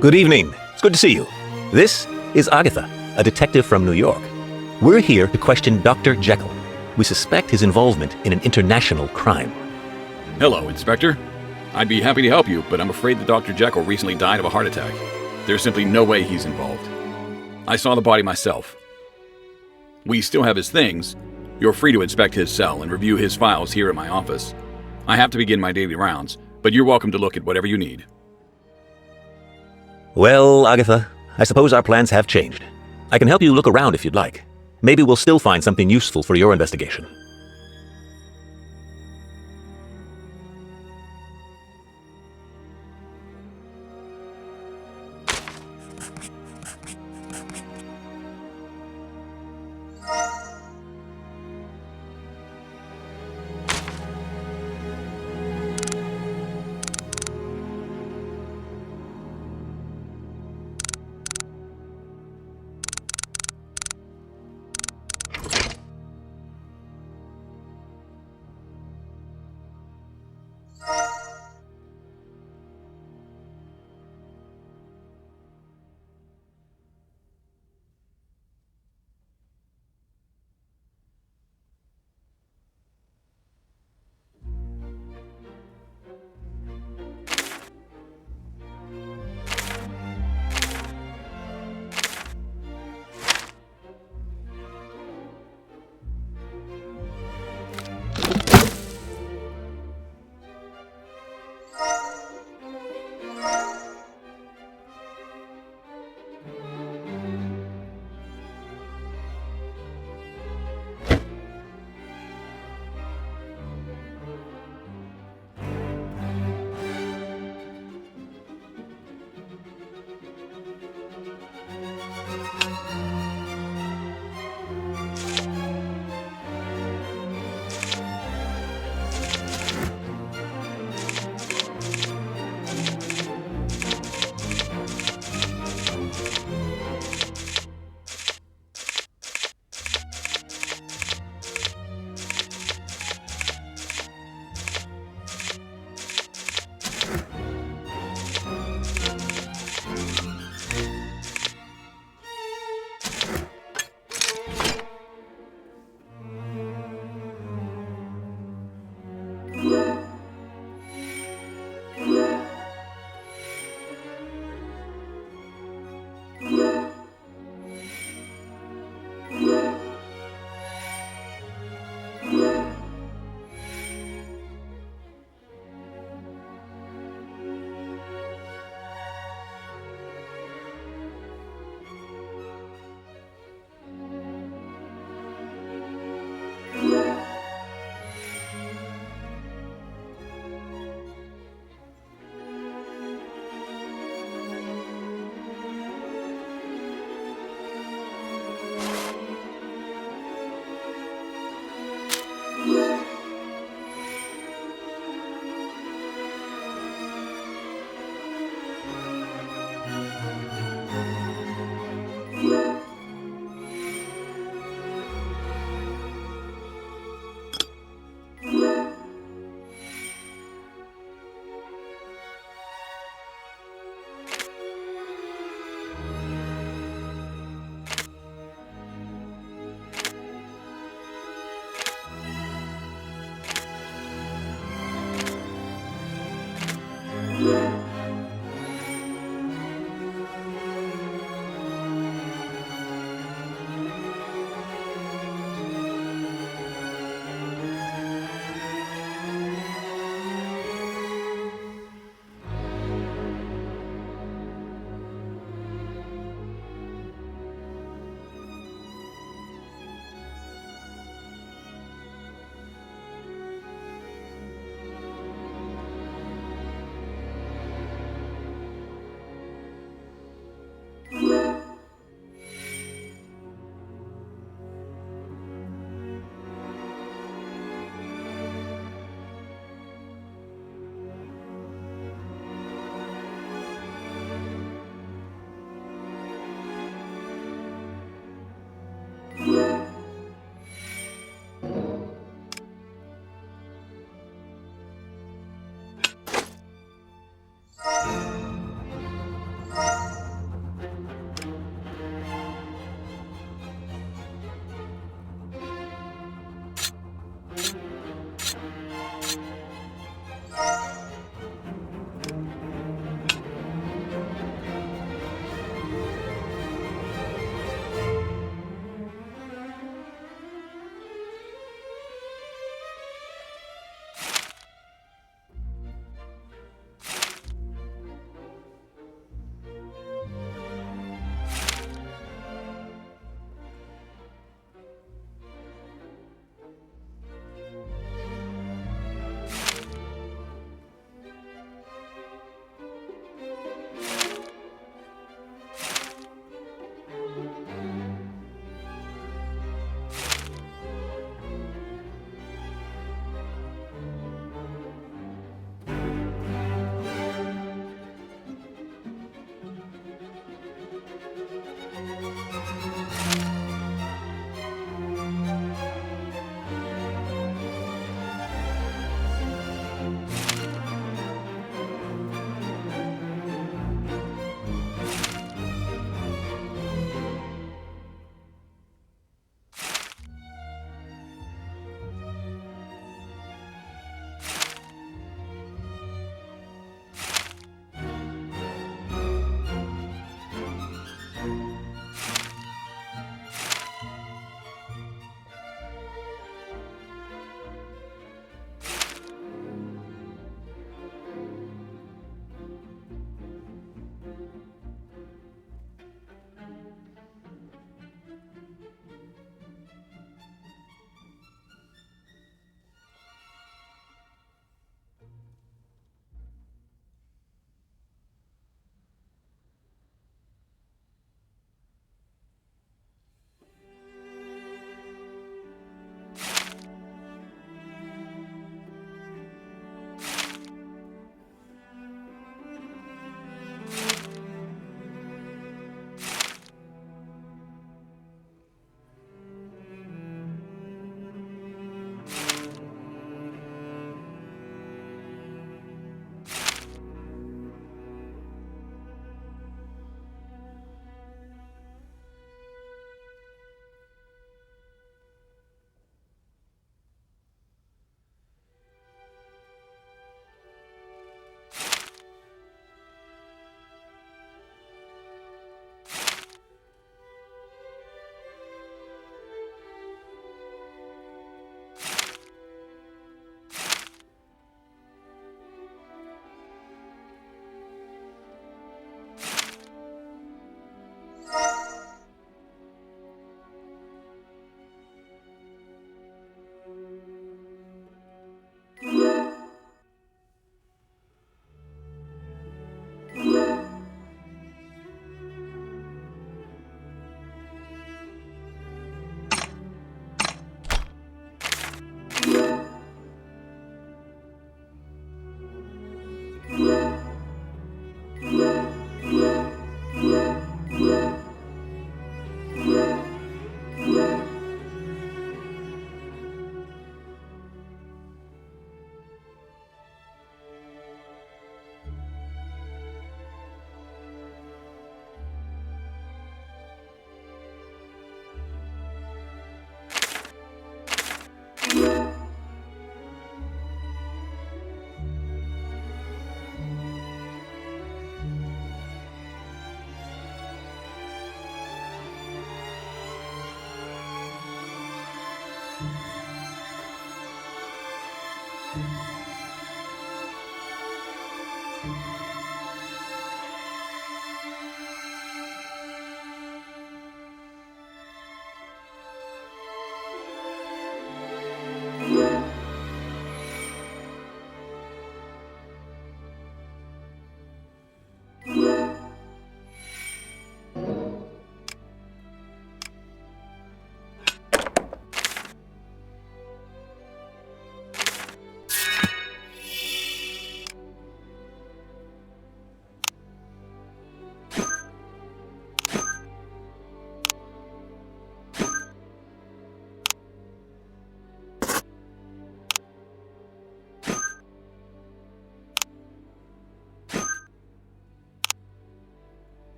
Good evening. It's good to see you. This is Agatha, a detective from New York. We're here to question Dr. Jekyll. We suspect his involvement in an international crime. Hello, Inspector. I'd be happy to help you, but I'm afraid that Dr. Jekyll recently died of a heart attack. There's simply no way he's involved. I saw the body myself. We still have his things. You're free to inspect his cell and review his files here at my office. I have to begin my daily rounds, but you're welcome to look at whatever you need. Well, Agatha, I suppose our plans have changed. I can help you look around if you'd like. Maybe we'll still find something useful for your investigation.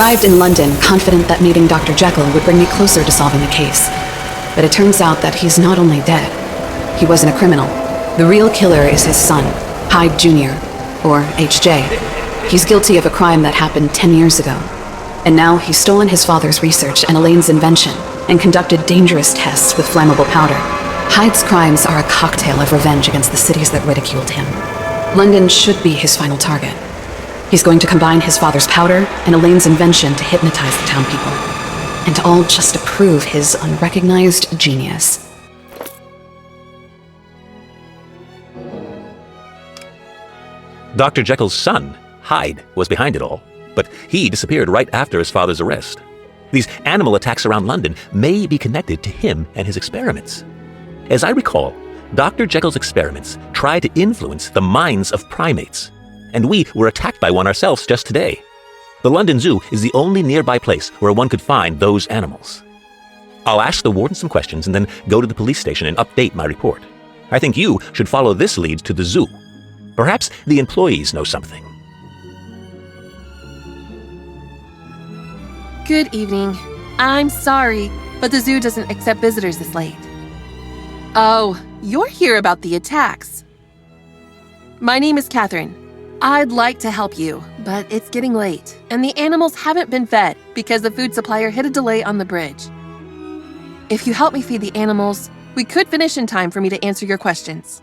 arrived in London confident that meeting Dr. Jekyll would bring me closer to solving the case. But it turns out that he's not only dead, he wasn't a criminal. The real killer is his son, Hyde Jr., or HJ. He's guilty of a crime that happened 10 years ago. And now he's stolen his father's research and Elaine's invention and conducted dangerous tests with flammable powder. Hyde's crimes are a cocktail of revenge against the cities that ridiculed him. London should be his final target. He's going to combine his father's powder and Elaine's invention to hypnotize the town people. And all just to prove his unrecognized genius. Dr. Jekyll's son, Hyde, was behind it all, but he disappeared right after his father's arrest. These animal attacks around London may be connected to him and his experiments. As I recall, Dr. Jekyll's experiments tried to influence the minds of primates, and we were attacked by one ourselves just today. The London Zoo is the only nearby place where one could find those animals. I'll ask the warden some questions and then go to the police station and update my report. I think you should follow this lead to the zoo. Perhaps the employees know something. Good evening. I'm sorry, but the zoo doesn't accept visitors this late. Oh, you're here about the attacks. My name is Catherine. I'd like to help you, but it's getting late, and the animals haven't been fed because the food supplier hit a delay on the bridge. If you help me feed the animals, we could finish in time for me to answer your questions.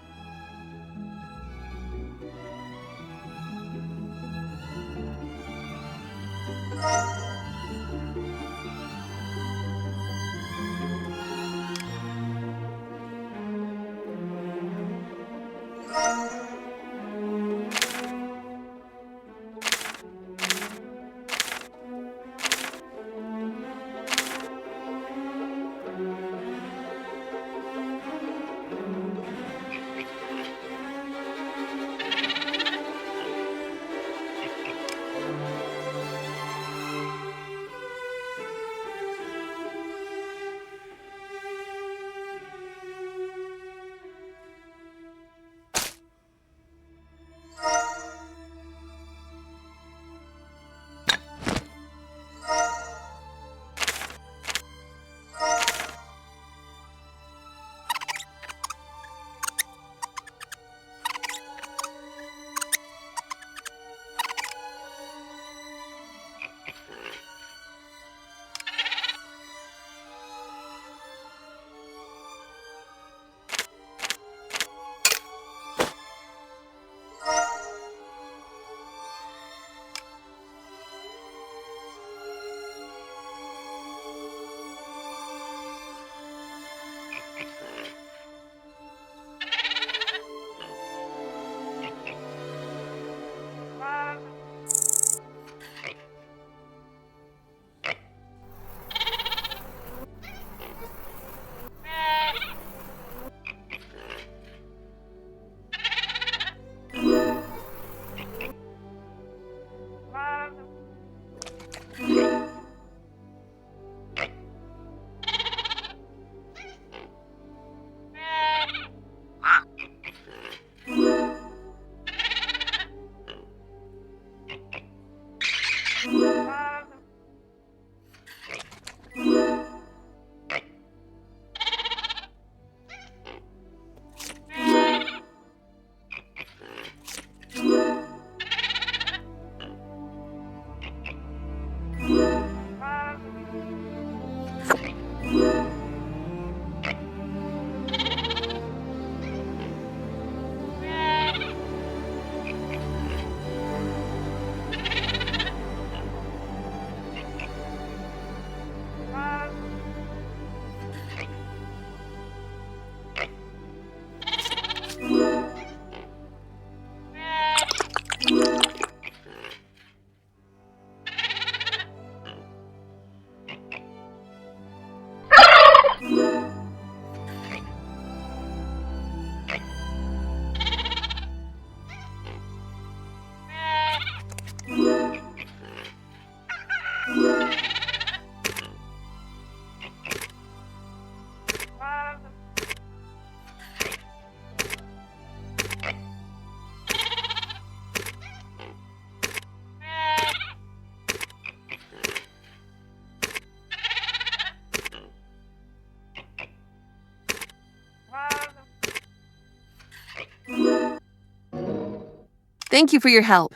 Thank you for your help.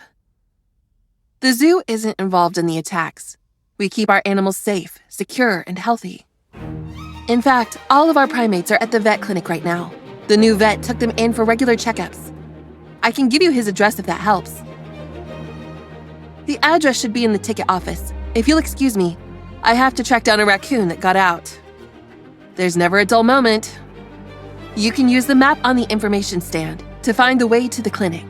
The zoo isn't involved in the attacks. We keep our animals safe, secure, and healthy. In fact, all of our primates are at the vet clinic right now. The new vet took them in for regular checkups. I can give you his address if that helps. The address should be in the ticket office. If you'll excuse me, I have to track down a raccoon that got out. There's never a dull moment. You can use the map on the information stand to find the way to the clinic.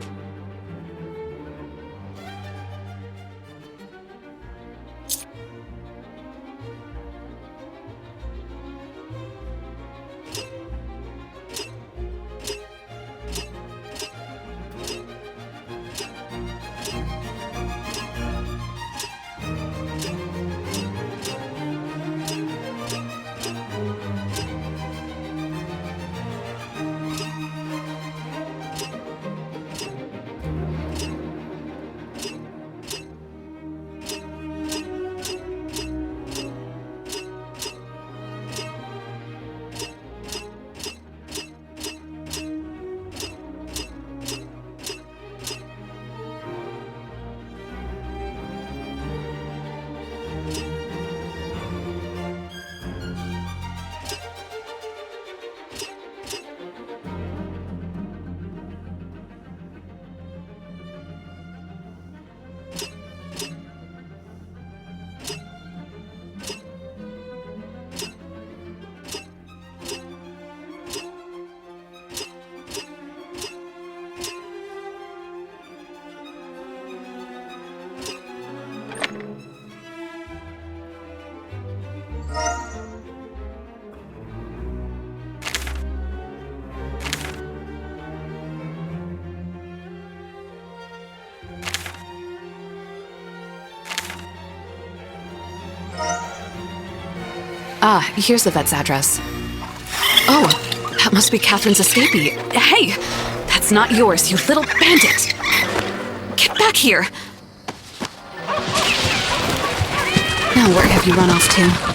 Ah, here's the vet's address. Oh, that must be Catherine's escapee. Hey, that's not yours, you little bandit! Get back here! Now where have you run off to?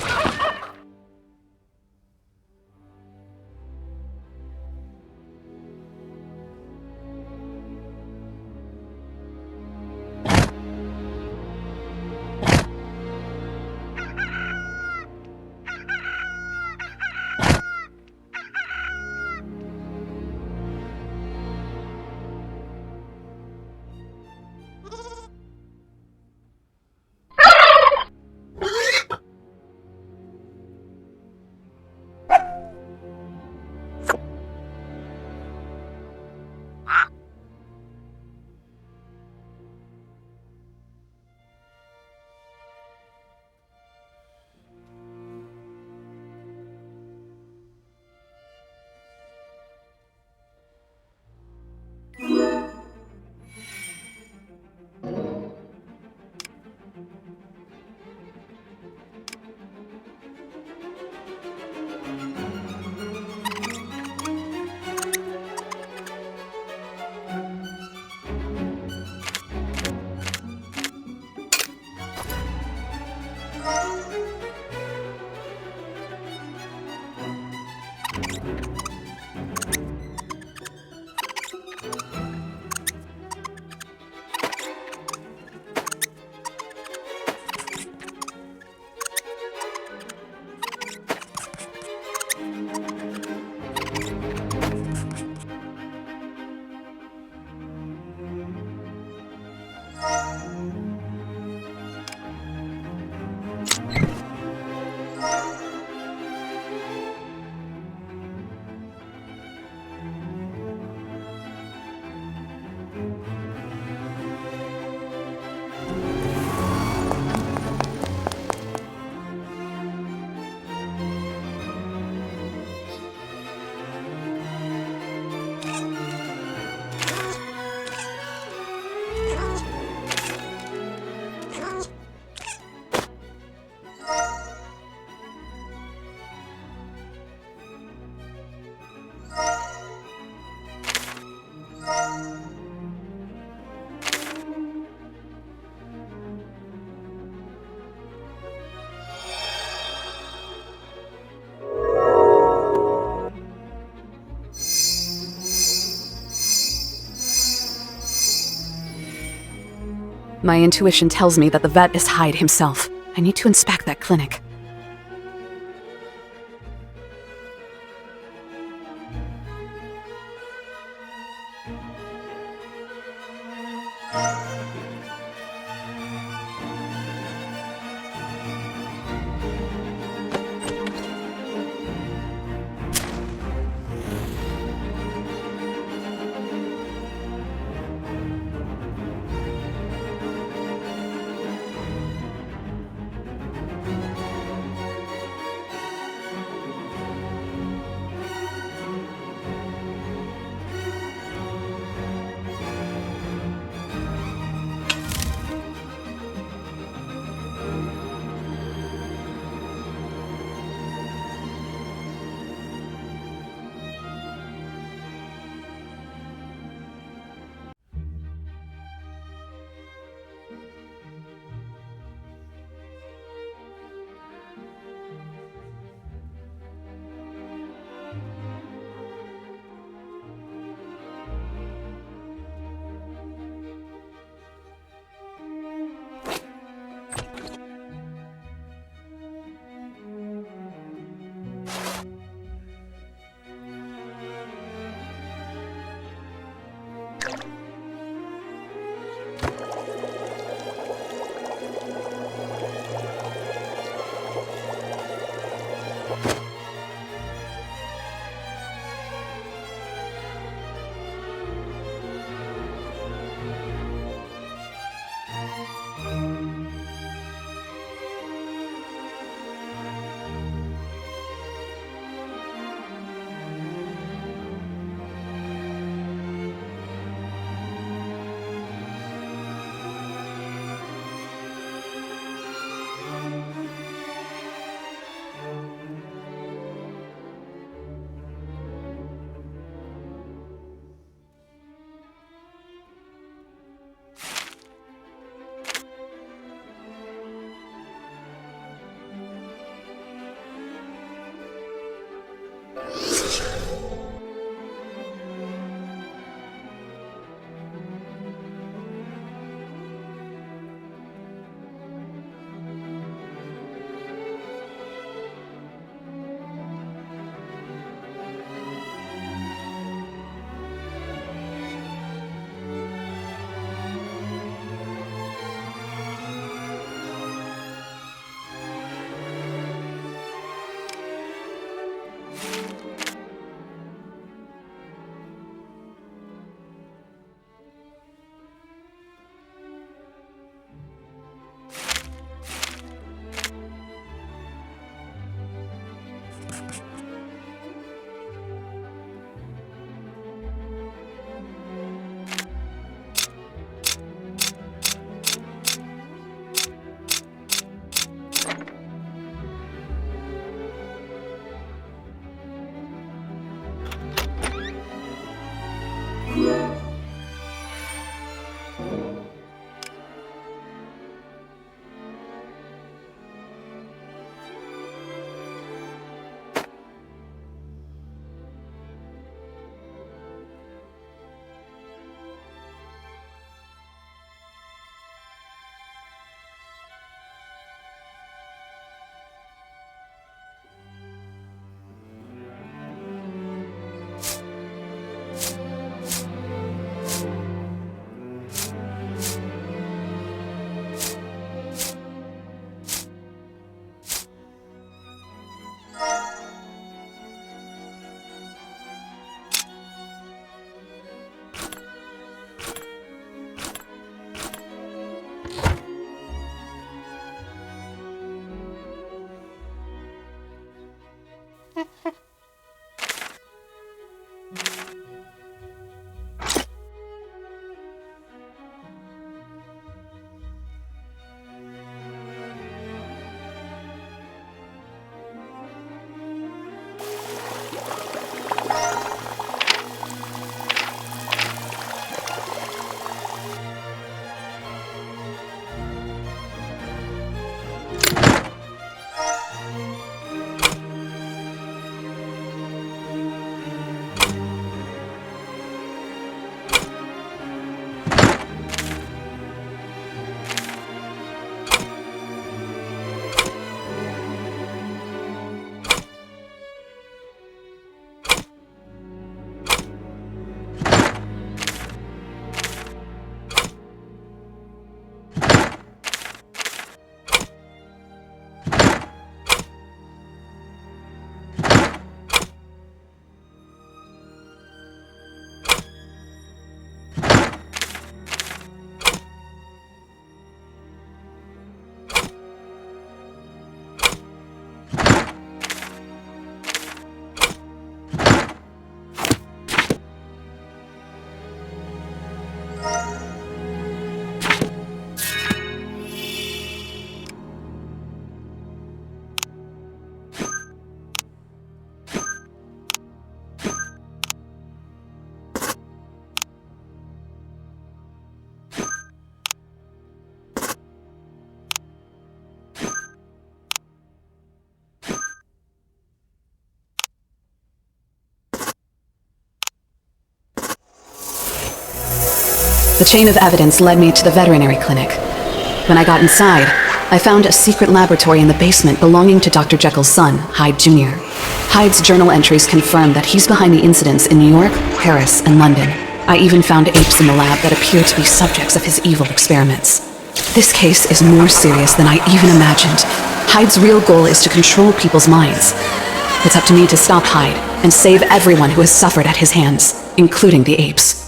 My intuition tells me that the vet is Hyde himself. I need to inspect that clinic. The chain of evidence led me to the veterinary clinic. When I got inside, I found a secret laboratory in the basement belonging to Dr. Jekyll's son, Hyde Jr. Hyde's journal entries confirm that he's behind the incidents in New York, Paris, and London. I even found apes in the lab that appear to be subjects of his evil experiments. This case is more serious than I even imagined. Hyde's real goal is to control people's minds. It's up to me to stop Hyde and save everyone who has suffered at his hands, including the apes.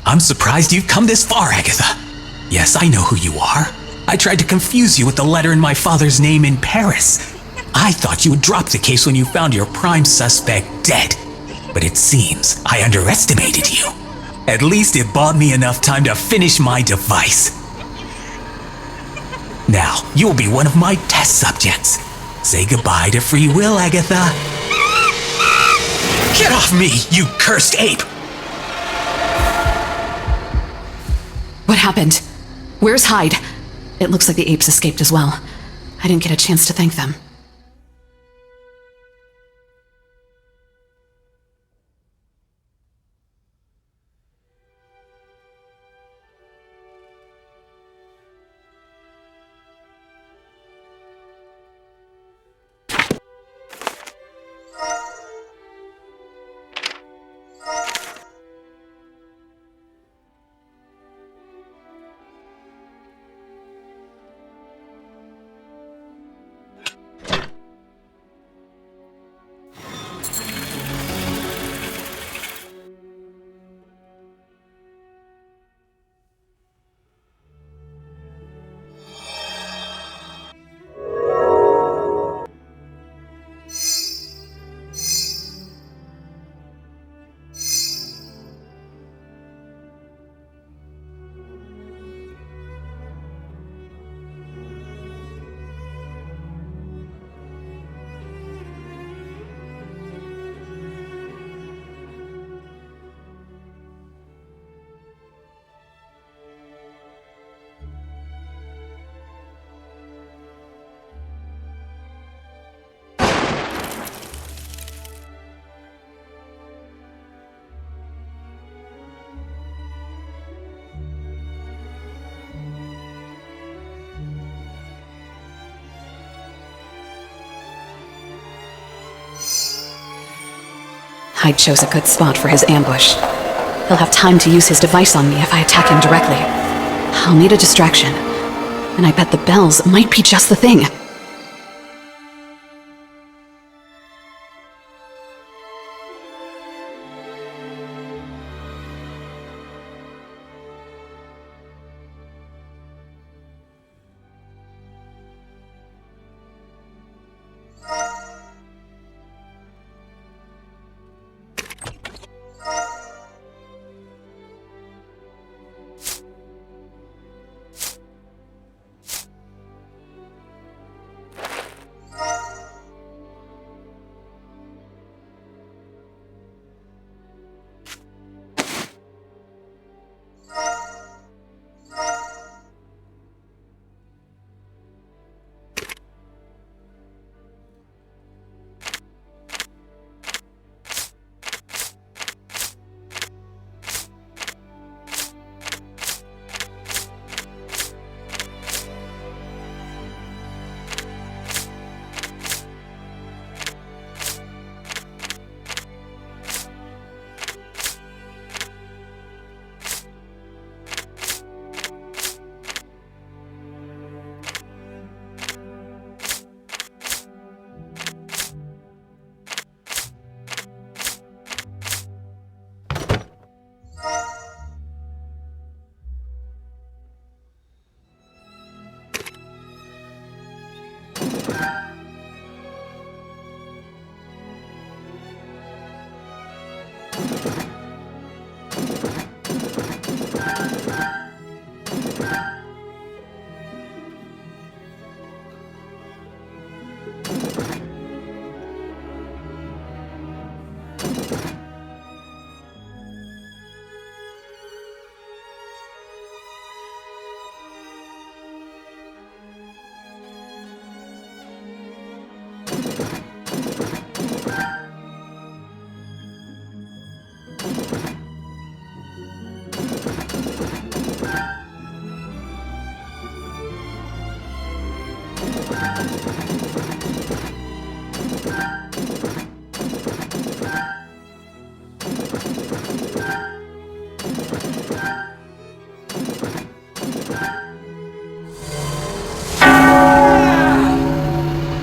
I'm surprised you've come this far, Agatha. Yes, I know who you are. I tried to confuse you with the letter in my father's name in Paris. I thought you would drop the case when you found your prime suspect dead. But it seems I underestimated you. At least it bought me enough time to finish my device. Now, you'll be one of my test subjects. Say goodbye to free will, Agatha. Get off me, you cursed ape! What happened? Where's Hyde? It looks like the apes escaped as well. I didn't get a chance to thank them. Hyde chose a good spot for his ambush. He'll have time to use his device on me if I attack him directly. I'll need a distraction, and I bet the bells might be just the thing.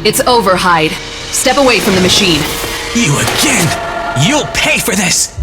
It's over, Hyde. Step away from the machine. You again! You'll pay for this!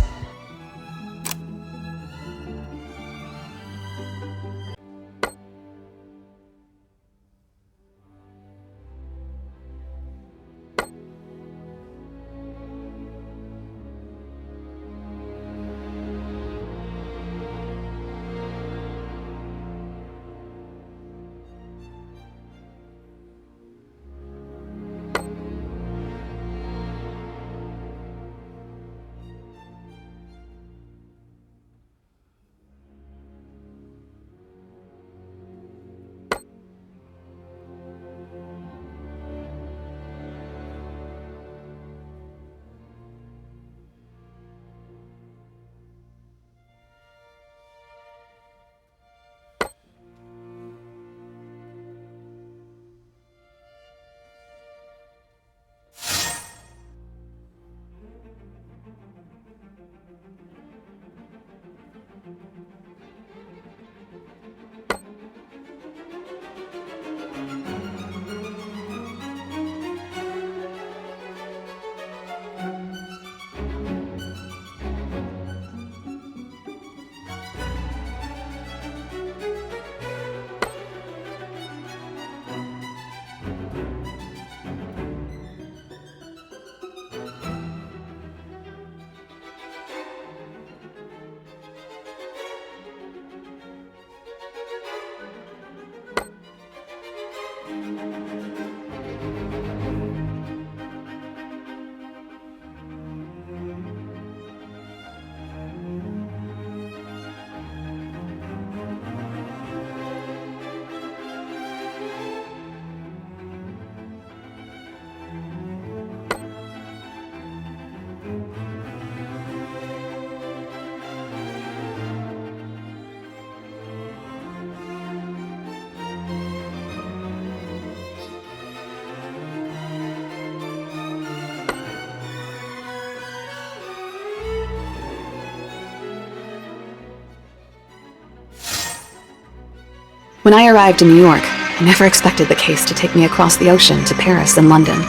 When I arrived in New York, I never expected the case to take me across the ocean to Paris and London.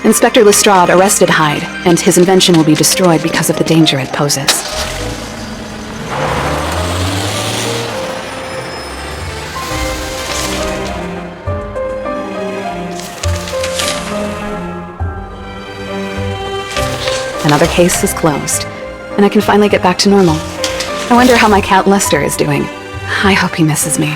Inspector Lestrade arrested Hyde, and his invention will be destroyed because of the danger it poses. Another case is closed, and I can finally get back to normal. I wonder how my cat Lester is doing. I hope he misses me.